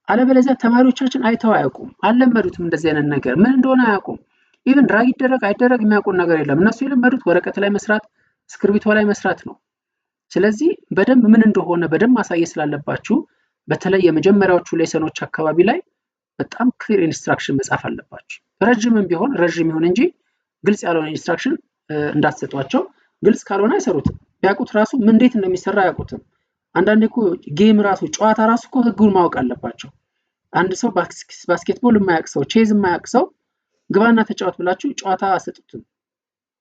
አለበለዚያ ተማሪዎቻችን አይተው አያውቁም፣ አልለመዱትም፣ እንደዚህ አይነት ነገር ምን እንደሆነ አያውቁም። ኢቭን ድራግ ይደረግ አይደረግ የሚያውቁ ነገር የለም። እነሱ የለመዱት ወረቀት ላይ መስራት፣ ስክሪፕቶ ላይ መስራት ነው። ስለዚህ በደንብ ምን እንደሆነ በደንብ ማሳየት ስላለባችሁ በተለይ የመጀመሪያዎቹ ሌሰኖች አካባቢ ላይ በጣም ክሊር ኢንስትራክሽን መጻፍ አለባችሁ። ረጅምም ቢሆን ረጅም ይሁን እንጂ ግልጽ ያልሆነ ኢንስትራክሽን እንዳትሰጧቸው። ግልጽ ካልሆነ አይሰሩትም። ቢያውቁት ራሱ ምን እንዴት እንደሚሰራ አያውቁትም። አንዳንዴ እኮ ጌም ራሱ ጨዋታ ራሱ እኮ ህጉን ማወቅ አለባቸው። አንድ ሰው ባስኬትቦል የማያውቅ ሰው፣ ቼዝ የማያውቅ ሰው ግባና ተጫወት ብላችሁ ጨዋታ አሰጡትም።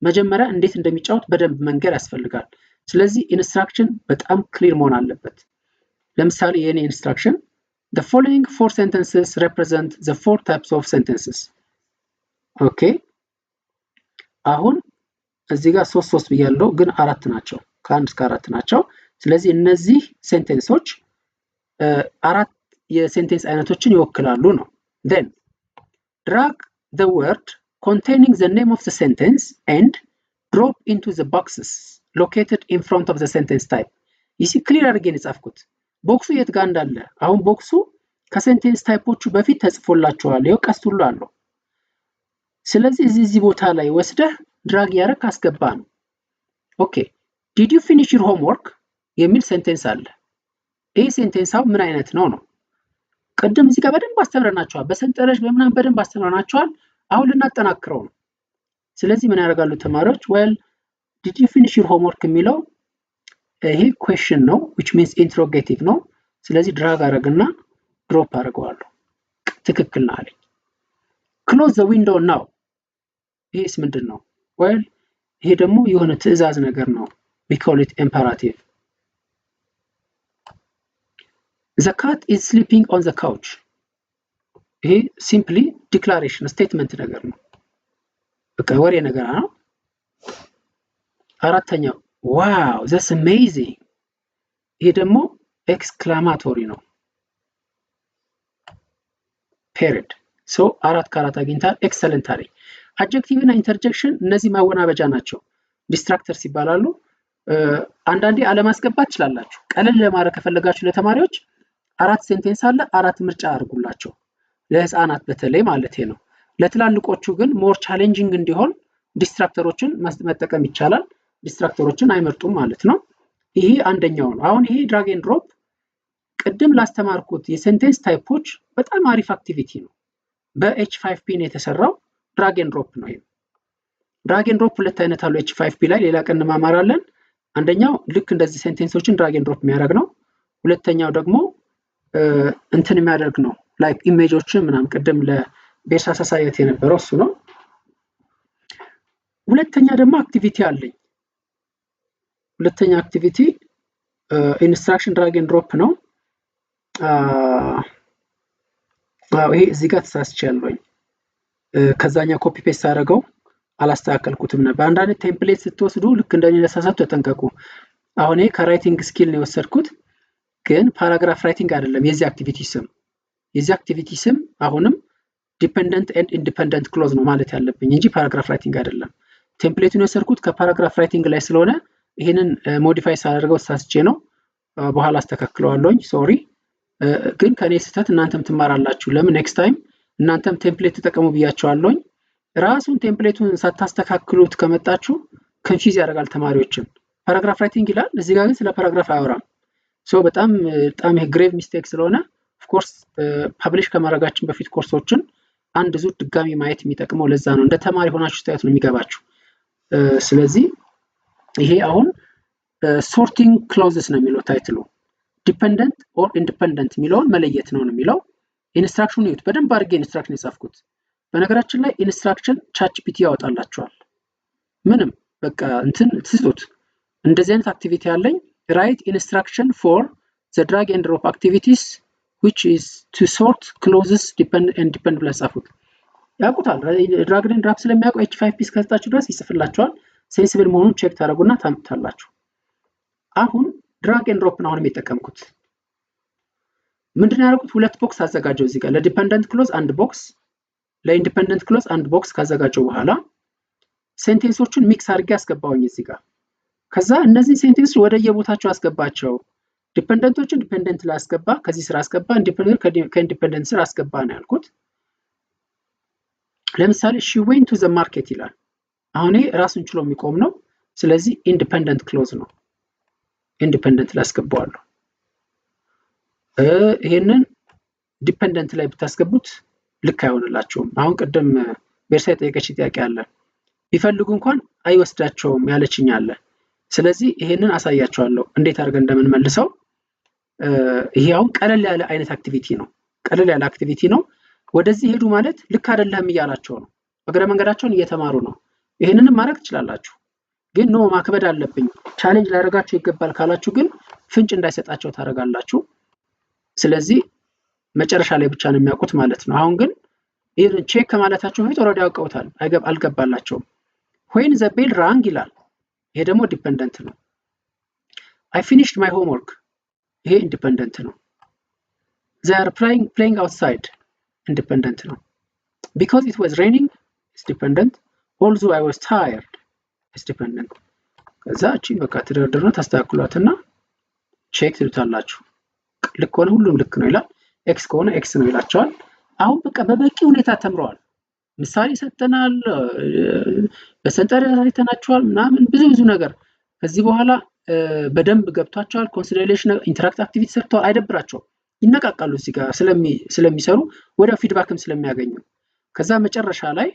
መጀመሪያ እንዴት እንደሚጫወት በደንብ መንገር ያስፈልጋል። ስለዚህ ኢንስትራክሽን በጣም ክሊር መሆን አለበት። ለምሳሌ የኔ ኢንስትራክሽን the following 4 sentences represent the 4 types of sentences። ኦኬ አሁን እዚህ ጋር 3 ብያለሁ፣ ግን 4 ናቸው፣ ከ1 እስከ 4 ናቸው። ስለዚህ እነዚህ ሴንቴንሶች 4 የሴንቴንስ አይነቶችን ይወክላሉ ነው። then drag the word containing the name of the sentence and drop into the boxes located in front of the sentence type። ይህ ክሊር አድርጌ ነው የጻፍኩት። ቦክሱ የት ጋር እንዳለ አሁን ቦክሱ ከሴንቴንስ ታይፖቹ በፊት ተጽፎላችኋል። ይሄው ቀስት ሁሉ አለው። ስለዚህ እዚህ ቦታ ላይ ወስደህ ድራግ ያረክ አስገባ ነው። ኦኬ did you finish your homework የሚል ሴንቴንስ አለ። ይሄ ሴንቴንሳው ምን አይነት ነው ነው? ቅድም እዚህ ጋር በደንብ አስተምረናችኋል። በሰንጠረዥ በመናን በደንብ አስተምረናችኋል። አሁን ልናጠናክረው ነው። ስለዚህ ምን ያደርጋሉ ተማሪዎች? well did you finish your homework የሚለው ይሄ question ነው which means interrogative ነው። ስለዚህ ድራግ አረግና ድሮፕ አረጋዋለሁ። ትክክል ነው አለኝ። close the window now ይሄስ ምንድነው? well ይሄ ደግሞ የሆነ ትዕዛዝ ነገር ነው። we call it imperative። the cat is sleeping on the couch ይሄ simply declaration statement ነገር ነው። በቃ ወሬ ነገር ነው። አራተኛው wow that's amazing ይሄ ደግሞ ኤክስክላማቶሪ ነው። period so 4 ከ4 አግኝታል። ኤክሰለንት አለኝ። አድጀክቲቭ እና ኢንተርጀክሽን እነዚህ ማወናበጃ ናቸው፣ ዲስትራክተርስ ይባላሉ። አንዳንዴ አለማስገባት ይችላልላችሁ። ቀለል ለማድረግ ከፈለጋችሁ ለተማሪዎች 4 ሴንቴንስ አለ፣ 4 ምርጫ አድርጉላቸው። ለህፃናት በተለይ ማለት ነው። ለትላልቆቹ ግን ሞር ቻሌንጂንግ እንዲሆን ዲስትራክተሮችን መጠቀም ይቻላል። ዲስትራክተሮችን አይመርጡም ማለት ነው። ይሄ አንደኛው ነው። አሁን ይሄ ድራግ ኤንድ ድሮፕ ቅድም ላስተማርኩት የሴንቴንስ ታይፖች በጣም አሪፍ አክቲቪቲ ነው። በH5P ነው የተሰራው ድራግ ኤንድ ድሮፕ ነው። ይሄ ድራግ ኤንድ ድሮፕ ሁለት አይነት አሉ H5P ላይ ሌላ ቀን እንማማራለን። አንደኛው ልክ እንደዚህ ሴንቴንሶችን ድራግ ኤንድ ድሮፕ የሚያደርግ ነው። ሁለተኛው ደግሞ እንትን የሚያደርግ ነው ላይክ ኢሜጆችን ምናምን ቅድም ለቤርሳ ሳሳየት የነበረው እሱ ነው። ሁለተኛ ደግሞ አክቲቪቲ አለኝ። ሁለተኛ አክቲቪቲ ኢንስትራክሽን ድራግ ኤንድ ድሮፕ ነው። ይሄ እዚህ ጋር ተሳስቻለሁኝ። ከዛኛው ኮፒ ፔስት አደረገው አላስተካከልኩትም ነበር። አንዳንድ ቴምፕሌት ስትወስዱ ልክ እንደኔ ለሳሳቱ ተጠንቀቁ። አሁን ይሄ ከራይቲንግ ስኪል ነው የወሰድኩት፣ ግን ፓራግራፍ ራይቲንግ አይደለም የዚህ አክቲቪቲ ስም። የዚህ አክቲቪቲ ስም አሁንም ዲፔንደንት ኤንድ ኢንዲፔንደንት ክሎዝ ነው ማለት ያለብኝ እንጂ ፓራግራፍ ራይቲንግ አይደለም። ቴምፕሌቱን የወሰድኩት ከፓራግራፍ ራይቲንግ ላይ ስለሆነ ይሄንን ሞዲፋይ ሳደርገው ተሳስቼ ነው። በኋላ አስተካክለዋለሁኝ። ሶሪ። ግን ከኔ ስህተት እናንተም ትማራላችሁ። ለምን ኔክስት ታይም እናንተም ቴምፕሌት ተጠቀሙ ብያቸዋለሁኝ። ራሱን ቴምፕሌቱን ሳታስተካክሉት ከመጣችሁ ኮንፊውዝ ያደርጋል ተማሪዎችን። ፓራግራፍ ራይቲንግ ይላል እዚህ ጋር ግን ስለ ፓራግራፍ አያወራም። በጣም ይሄ ግሬቭ ሚስቴክ ስለሆነ ኦፍ ኮርስ ፐብሊሽ ከማድረጋችን በፊት ኮርሶችን አንድ ዙር ድጋሚ ማየት የሚጠቅመው ለዛ ነው። እንደ ተማሪ ሆናችሁ ስታዩት ነው የሚገባችሁ። ስለዚህ ይሄ አሁን ሶርቲንግ ክሎዝስ ነው የሚለው ታይትሉ። ዲፔንደንት ኦር ኢንዲፔንደንት የሚለውን መለየት ነው የሚለው። ኢንስትራክሽኑ ይዩት፣ በደንብ አድርጌ ኢንስትራክሽን የጻፍኩት። በነገራችን ላይ ኢንስትራክሽን ቻትጂፒቲ ያወጣላችኋል። ምንም በቃ እንትን ትስጡት። እንደዚህ አይነት አክቲቪቲ አለኝ ራይት ኢንስትራክሽን ፎር ዘ ድራግ ኤንድ ድሮፕ አክቲቪቲስ which is to sort clauses depend ብላ ጻፉት። ያውቁታል። ድራግ ኤንድ ድሮፕ ስለሚያውቁ H5P እስከታችሁ ድረስ ይጽፍላችኋል። ሴንሲብል መሆኑን ቼክ ታደርጉና ታምጣላችሁ። አሁን ድራግ ኤንድ ድሮፕ ነው አሁን የሚጠቀምኩት። ምንድነው ያደረኩት? ሁለት ቦክስ አዘጋጀው እዚህ ጋር ለዲፔንደንት ክሎዝ አንድ ቦክስ፣ ለኢንዲፔንደንት ክሎዝ አንድ ቦክስ ካዘጋጀው በኋላ ሴንቴንሶቹን ሚክስ አድርጌ አስገባውኝ እዚህ ጋር። ከዛ እነዚህ ሴንቴንሶች ወደ የቦታቸው አስገባቸው። ዲፔንደንቶችን ዲፔንደንት ላይ አስገባ፣ ከዚህ ስራ አስገባ፣ ኢንዲፔንደንት ከኢንዲፔንደንት ስራ አስገባ ነው ያልኩት። ለምሳሌ she went to the market ይላል። አሁን ይሄ ራሱን ችሎ የሚቆም ነው። ስለዚህ ኢንዲፔንደንት ክሎዝ ነው። ኢንዲፔንደንት ላይ አስገባዋለሁ። ይሄንን ዲፔንደንት ላይ ብታስገቡት ልክ አይሆንላችሁም። አሁን ቅድም ቤርሳ የጠየቀች ጥያቄ አለ። ቢፈልጉ እንኳን አይወስዳቸውም ያለችኝ አለ። ስለዚህ ይሄንን አሳያቸዋለሁ እንዴት አድርገን እንደምንመልሰው። ይሄ አሁን ቀለል ያለ አይነት አክቲቪቲ ነው። ቀለል ያለ አክቲቪቲ ነው። ወደዚህ ሄዱ ማለት ልክ አይደለም እያላቸው ነው። እግረ መንገዳቸውን እየተማሩ ነው። ይሄንንም ማድረግ ትችላላችሁ። ግን ኖ ማክበድ አለብኝ ቻሌንጅ ላደርጋቸው ይገባል ካላችሁ ግን ፍንጭ እንዳይሰጣቸው ታደርጋላችሁ። ስለዚህ መጨረሻ ላይ ብቻ ነው የሚያውቁት ማለት ነው። አሁን ግን ይሄን ቼክ ከማለታቸው በፊት ኦልሬዲ ያውቀውታል፣ አልገባላቸውም። when the bell rang ይላል። ይሄ ደግሞ ዲፔንደንት ነው። I finished my homework ይሄ ኢንዲፔንደንት ነው። they are playing outside independent ነው። because it was raining is dependent. although I was tired is dependent. ከዛ እቺ በቃ ተደርድረው ታስተካክሏትና ቼክ ትሉታላችሁ። ልክ ከሆነ ሁሉም ልክ ነው ይላል፣ ኤክስ ከሆነ ኤክስ ነው ይላቸዋል። አሁን በቃ በበቂ ሁኔታ ተምረዋል። ምሳሌ ሰጠናል፣ በሰንጠረዥ አይተናቸዋል ምናምን ብዙ ነገር። ከዚህ በኋላ በደንብ ገብቷቸዋል። ኮንሲደሬሽን ኢንተራክት አክቲቪቲ ሰርተዋል። አይደብራቸውም፣ ይነቃቃሉ እዚህ ጋር ስለሚሰሩ ወደ ፊድባክም ስለሚያገኙ። ከዛ መጨረሻ ላይ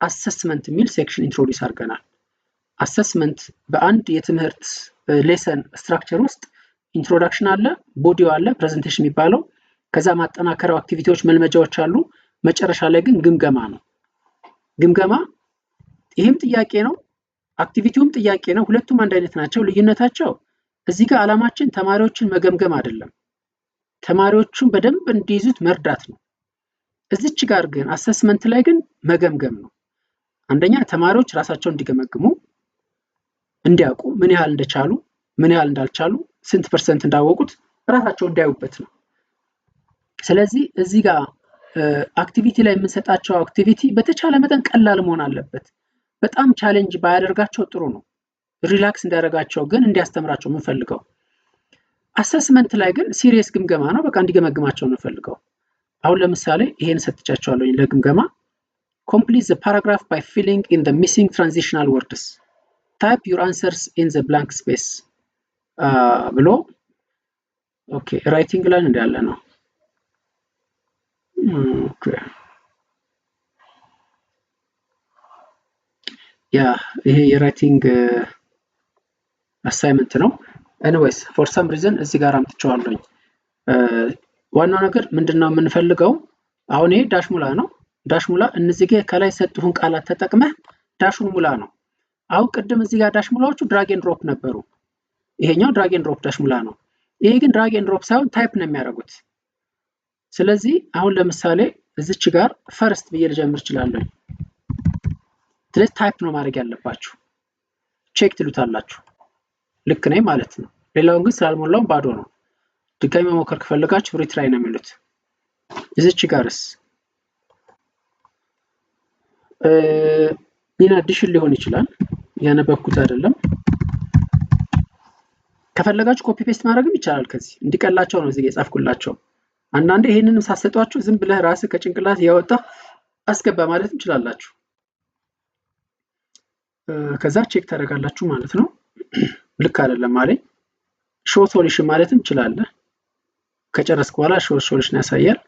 አሰስመንት የሚል ሴክሽን ኢንትሮዲዩስ አድርገናል። አሰስመንት በአንድ የትምህርት ሌሰን ስትራክቸር ውስጥ ኢንትሮዳክሽን አለ፣ ቦዲው አለ፣ ፕሬዘንቴሽን የሚባለው፣ ከዛ ማጠናከሪያው አክቲቪቲዎች መልመጃዎች አሉ። መጨረሻ ላይ ግን ግምገማ ነው። ግምገማ ይሄም ጥያቄ ነው፣ አክቲቪቲውም ጥያቄ ነው። ሁለቱም አንድ አይነት ናቸው። ልዩነታቸው እዚህ ጋር ዓላማችን ተማሪዎችን መገምገም አይደለም፣ ተማሪዎቹን በደንብ እንዲይዙት መርዳት ነው። እዚች ጋር ግን አሰስመንት ላይ ግን መገምገም ነው። አንደኛ ተማሪዎች ራሳቸውን እንዲገመግሙ እንዲያውቁ፣ ምን ያህል እንደቻሉ፣ ምን ያህል እንዳልቻሉ፣ ስንት ፐርሰንት እንዳወቁት ራሳቸው እንዲያዩበት ነው። ስለዚህ እዚህ ጋር አክቲቪቲ ላይ የምንሰጣቸው አክቲቪቲ በተቻለ መጠን ቀላል መሆን አለበት። በጣም ቻሌንጅ ባያደርጋቸው ጥሩ ነው። ሪላክስ እንዲያደርጋቸው ግን እንዲያስተምራቸው የምንፈልገው። አሰስመንት ላይ ግን ሲሪየስ ግምገማ ነው። በቃ እንዲገመግማቸው ነው የምንፈልገው። አሁን ለምሳሌ ይሄን ሰጥቻቸዋለሁ ለግምገማ። complete the paragraph by filling in the missing transitional words type your answers in the blank space ብሎ ኦኬ ራይቲንግ ላይ እንዳለ ነው። ኦኬ ያ ይሄ የራይቲንግ አሳይመንት ነው። ኤኒዌይስ ፎር ሰም ሪዝን እዚህ ጋር አምጥቼዋለሁኝ። ዋናው ነገር ምንድነው የምንፈልገው? አሁን ይሄ ዳሽ ሙላ ነው። ዳሽ ሙላ እነዚህ ጋር ከላይ ሰጡን ቃላት ተጠቅመህ ዳሹን ሙላ ነው። አሁን ቅድም እዚህ ጋር ዳሽ ሙላዎቹ ድራግ ኤንድ ድሮፕ ነበሩ። ይሄኛው ድራግ ኤንድ ድሮፕ ዳሽ ሙላ ነው። ይሄ ግን ድራግ ኤንድ ድሮፕ ሳይሆን ታይፕ ነው የሚያደርጉት። ስለዚህ አሁን ለምሳሌ እዚች ጋር ፈርስት ብዬ ልጀምር እችላለሁ። ስለዚህ ታይፕ ነው ማድረግ ያለባችሁ። ቼክ ትሉታላችሁ። ልክ ነኝ ማለት ነው። ሌላውን ግን ስላልሞላው ባዶ ነው። ድጋሚ መሞከር ከፈለጋችሁ ሪትራይ ነው የሚሉት። እዚች ጋርስ ኢን አዲሽን ሊሆን ይችላል። ያነበብኩት አይደለም። ከፈለጋችሁ ኮፒ ፔስት ማድረግም ይቻላል። ከዚህ እንዲቀላቸው ነው እዚህ የጻፍኩላቸው። አንዳንዴ ይሄንንም ሳሰጧችሁ ዝም ብለህ ራስህ ከጭንቅላት ያወጣ አስገባ ማለት እንችላላችሁ። ከዛ ቼክ ታደርጋላችሁ ማለት ነው። ልክ አይደለም ማለት ሾው ሶሉሽን ማለትም እንችላለን። ከጨረስኩ በኋላ ሾው ሶሉሽን ያሳያል።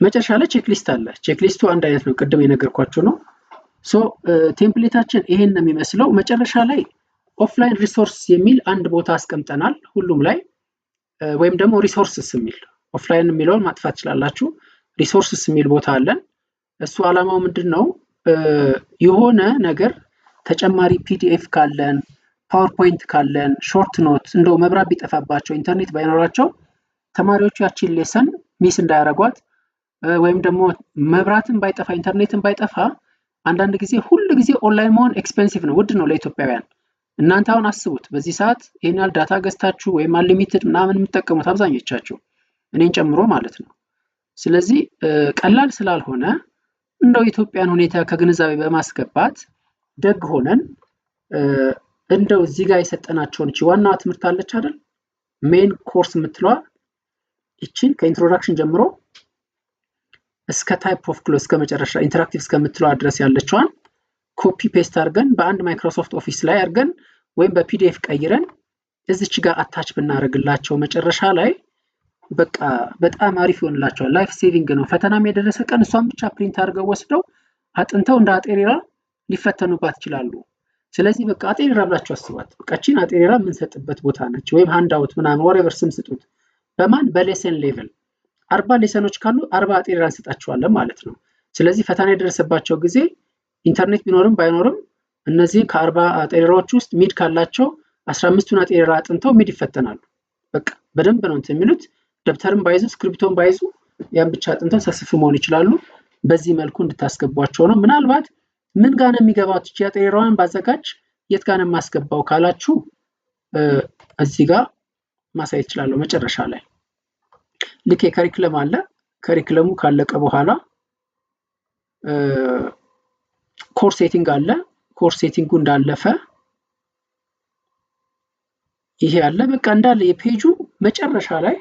መጨረሻ ላይ ቼክ ሊስት አለ። ቼክ ሊስቱ አንድ አይነት ነው፣ ቅድም የነገርኳችሁ ነው። ሶ ቴምፕሌታችን ይሄን ነው የሚመስለው። መጨረሻ ላይ ኦፍላይን ሪሶርስ የሚል አንድ ቦታ አስቀምጠናል ሁሉም ላይ፣ ወይም ደግሞ ሪሶርስስ የሚል ኦፍላይን የሚለውን ማጥፋት ትችላላችሁ። ሪሶርስስ የሚል ቦታ አለን። እሱ ዓላማው ምንድነው? የሆነ ነገር ተጨማሪ ፒዲኤፍ ካለን፣ ፓወርፖይንት ካለን፣ ሾርት ኖት እንደው መብራት ቢጠፋባቸው ኢንተርኔት ባይኖራቸው ተማሪዎቹ ያቺን ሌሰን ሚስ እንዳያረጓት፣ ወይም ደግሞ መብራትን ባይጠፋ ኢንተርኔትን ባይጠፋ አንዳንድ ጊዜ ሁሉ ጊዜ ኦንላይን መሆን ኤክስፔንሲቭ ነው፣ ውድ ነው ለኢትዮጵያውያን። እናንተ አሁን አስቡት በዚህ ሰዓት ይሄን ያህል ዳታ ገዝታችሁ ወይም አንሊሚትድ ምናምን የምትጠቀሙት አብዛኞቻችሁ እኔን ጨምሮ ማለት ነው። ስለዚህ ቀላል ስላልሆነ እንደው ኢትዮጵያን ሁኔታ ከግንዛቤ በማስገባት ደግ ሆነን እንደው እዚህ ጋር የሰጠናቸውን እቺ ዋናዋ ትምህርት አለች አይደል? ሜን ኮርስ የምትለዋ እቺን ከኢንትሮዳክሽን ጀምሮ እስከ ታይፕ ኦፍ ክሎዝ እስከ መጨረሻ ኢንተራክቲቭ እስከምትለዋ ድረስ ያለችዋን ኮፒ ፔስት አድርገን በአንድ ማይክሮሶፍት ኦፊስ ላይ አድርገን ወይም በፒዲኤፍ ቀይረን እዚች ጋር አታች ብናደርግላቸው መጨረሻ ላይ በቃ በጣም አሪፍ ይሆንላቸዋል። ላይፍ ሴቪንግ ነው። ፈተናም የደረሰ ቀን እሷን ብቻ ፕሪንት አድርገው ወስደው አጥንተው እንደ አጤሬራ ሊፈተኑባት ይችላሉ። ስለዚህ በቃ አጤሬራ ብላችሁ አስቧት። በቃ እቺን አጤሬራ የምንሰጥበት ቦታ ነች፣ ወይም ሃንዳውት ምናምን ወሬቨር ስም ስጡት። በማን በሌሰን ሌቭል 40 ሌሰኖች ካሉ 40 አጤሬራ እንሰጣቸዋለን ማለት ነው። ስለዚህ ፈተና የደረሰባቸው ጊዜ ኢንተርኔት ቢኖርም ባይኖርም እነዚህ ከ40 አጤሬራዎች ውስጥ ሚድ ካላቸው 15ቱን አጤሬራ አጥንተው ሚድ ይፈተናሉ። በቃ በደንብ ነው እንትን የሚሉት። ደብተርም ባይዙ ስክሪፕቶም ባይዙ ያን ብቻ አጥንተው ሰክሰስ መሆን ይችላሉ። በዚህ መልኩ እንድታስገቧቸው ነው። ምናልባት ምን ጋር ነው የሚገባው እቺ አጤሬራዋን ባዘጋጅ የት ጋር ነው የማስገባው ካላችሁ እዚህ ጋር ማሳየት ይችላል። መጨረሻ ላይ ልክ የካሪኩለም አለ። ካሪኩለሙ ካለቀ በኋላ ኮርስ ሴቲንግ አለ። ኮርስ ሴቲንጉ እንዳለፈ ይሄ አለ። በቃ እንዳለ የፔጁ መጨረሻ ላይ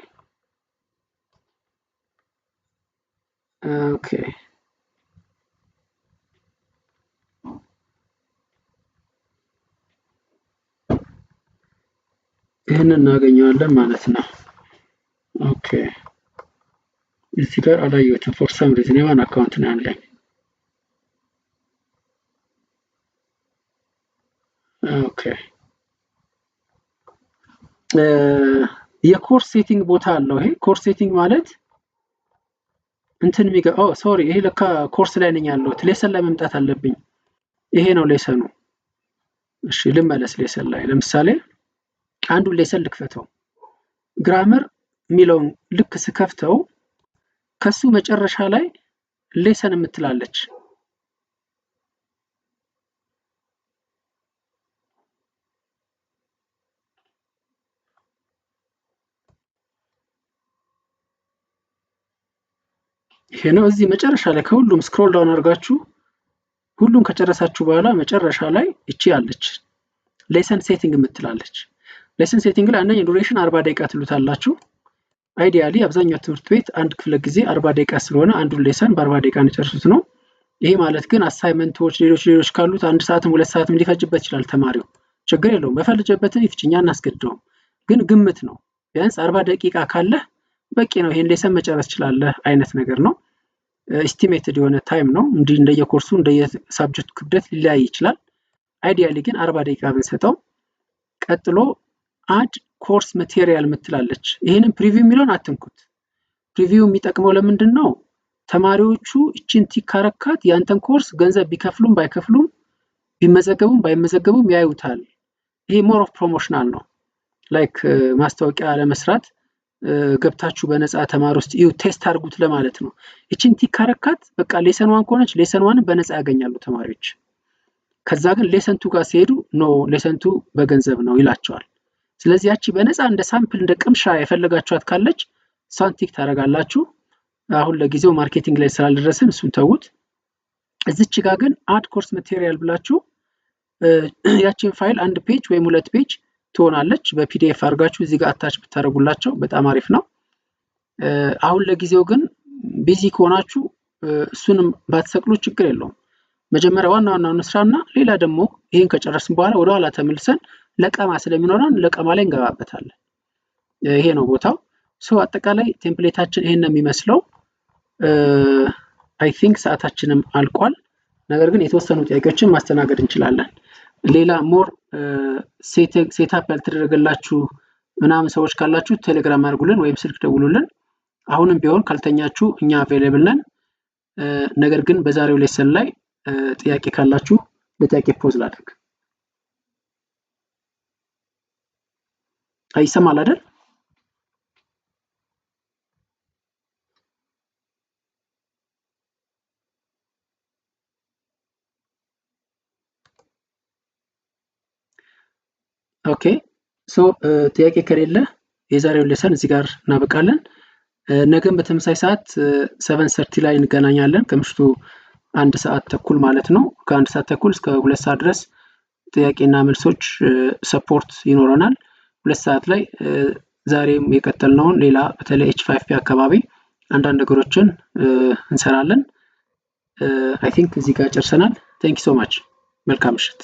ኦኬ ይሄንን እናገኘዋለን ማለት ነው። ኦኬ እዚህ ጋር አላየሁትም ፎር ሰም ሪዝን የማን አካውንት ነው ያለኝ? ኦኬ የኮርስ ሴቲንግ ቦታ አለው። ይሄ ኮርስ ሴቲንግ ማለት እንትን ሶሪ ይሄ ለካ ኮርስ ላይ ነኝ ያለሁት። ሌሰን ላይ መምጣት አለብኝ። ይሄ ነው ሌሰኑ። እሺ ልመለስ ሌሰን ላይ። ለምሳሌ አንዱን ሌሰን ልክፈተው። ግራመር የሚለውን ልክ ስከፍተው ከሱ መጨረሻ ላይ ሌሰን የምትላለች ይሄ ነው። እዚህ መጨረሻ ላይ ከሁሉም ስክሮል ዳውን አድርጋችሁ ሁሉን ከጨረሳችሁ በኋላ መጨረሻ ላይ እቺ ያለች ሌሰን ሴቲንግ የምትላለች። ሌሰን ሴቲንግ ላይ አንደኛ ዱሬሽን 40 ደቂቃ ትሉታላችሁ። አይዲያሊ አብዛኛው ትምህርት ቤት አንድ ክፍለ ጊዜ 40 ደቂቃ ስለሆነ አንዱን ሌሰን በ40 ደቂቃ እንጨርሱት ነው። ይሄ ማለት ግን አሳይመንቶች ሌሎች ካሉት 1 ሰዓትም 2 ሰዓትም ሊፈጅበት ይችላል ተማሪው። ችግር የለውም በፈለጀበትን ይፍጭኛ እናስገድደውም። ግን ግምት ነው። ቢያንስ 40 ደቂቃ ካለ በቂ ነው። ይሄን ሌሰን መጨረስ ይችላል አይነት ነገር ነው። ኤስቲሜትድ የሆነ ታይም ነው። እንዲህ እንደየኮርሱ እንደየሳብጀክት ክብደት ሊለያይ ይችላል። አይዲያሊ ግን 40 ደቂቃ ብንሰጠው። ቀጥሎ አድ ኮርስ ማቴሪያል ምትላለች። ይሄንን ፕሪቪው የሚለውን አትንኩት። ፕሪቪው የሚጠቅመው ለምንድን ነው? ተማሪዎቹ እቺን ቲክ ካረካት ያንተን ኮርስ ገንዘብ ቢከፍሉም ባይከፍሉም ቢመዘገቡም ባይመዘገቡም ያዩታል። ይሄ ሞር ኦፍ ፕሮሞሽናል ነው። ላይክ ማስታወቂያ ለመስራት ገብታችሁ በነፃ ተማሪ ውስጥ እዩ ቴስት አድርጉት ለማለት ነው። እቺን ቲክ ካረካት በቃ ሌሰን 1 ከሆነች ሌሰን 1 በነፃ ያገኛሉ ተማሪዎች። ከዛ ግን ሌሰን 2 ጋር ሲሄዱ ኖ ሌሰን 2 በገንዘብ ነው ይላቸዋል። ስለዚህ ያቺ በነፃ እንደ ሳምፕል እንደ ቅምሻ የፈለጋችኋት ካለች እሷን ቲክ ታረጋላችሁ። አሁን ለጊዜው ማርኬቲንግ ላይ ስላልደረስን እሱን ተውት። እዚች ጋር ግን አድ ኮርስ ማቴሪያል ብላችሁ ያቺን ፋይል 1 ፔጅ ወይም 2 ፔጅ ትሆናለች። በፒዲኤፍ አድርጋችሁ እዚህ ጋር አታች ብታረጉላቸው በጣም አሪፍ ነው። አሁን ለጊዜው ግን ቢዚ ከሆናችሁ እሱንም ባትሰቅሉ ችግር የለውም። መጀመሪያ ዋናውን እንስራና ሌላ ደግሞ ይሄን ከጨረስን በኋላ ወደ ኋላ ተመልሰን ለቀማ ስለሚኖረን ለቀማ ላይ እንገባበታለን። ይሄ ነው ቦታው። አጠቃላይ ቴምፕሌታችን ይሄን ነው የሚመስለው። አይ ቲንክ ሰዓታችንም አልቋል። ነገር ግን የተወሰኑ ጥያቄዎችን ማስተናገድ እንችላለን። ሌላ ሞር ሴትአፕ ያልተደረገላችሁ ምናምን ሰዎች ካላችሁ ቴሌግራም አድርጉልን ወይም ስልክ ደውሉልን። አሁንም ቢሆን ካልተኛችሁ እኛ አቬሌብል ነን። ነገር ግን በዛሬው ሌሰን ላይ ጥያቄ ካላችሁ ለጥያቄ ፖዝ ላድርግ። አይሰማል አይደል? ኦኬ ጥያቄ ከሌለ የዛሬው ሌሰን እዚህ ጋር እናበቃለን። ነገም በተመሳሳይ ሰዓት 7:30 ላይ እንገናኛለን። ከምሽቱ 1 ሰዓት ተኩል ማለት ነው። ከ1 ሰዓት ተኩል እስከ 2 ሰዓት ድረስ ጥያቄና መልሶች ሰፖርት ይኖረናል። 2 ሰዓት ላይ ዛሬም የቀጠልነውን ሌላ በተለይ H5P አካባቢ አንዳንድ ነገሮችን እንሰራለን። አይ ቲንክ እዚህ ጋር ጨርሰናል። ቴንክ ዩ ሶ ማች። መልካም ምሽት።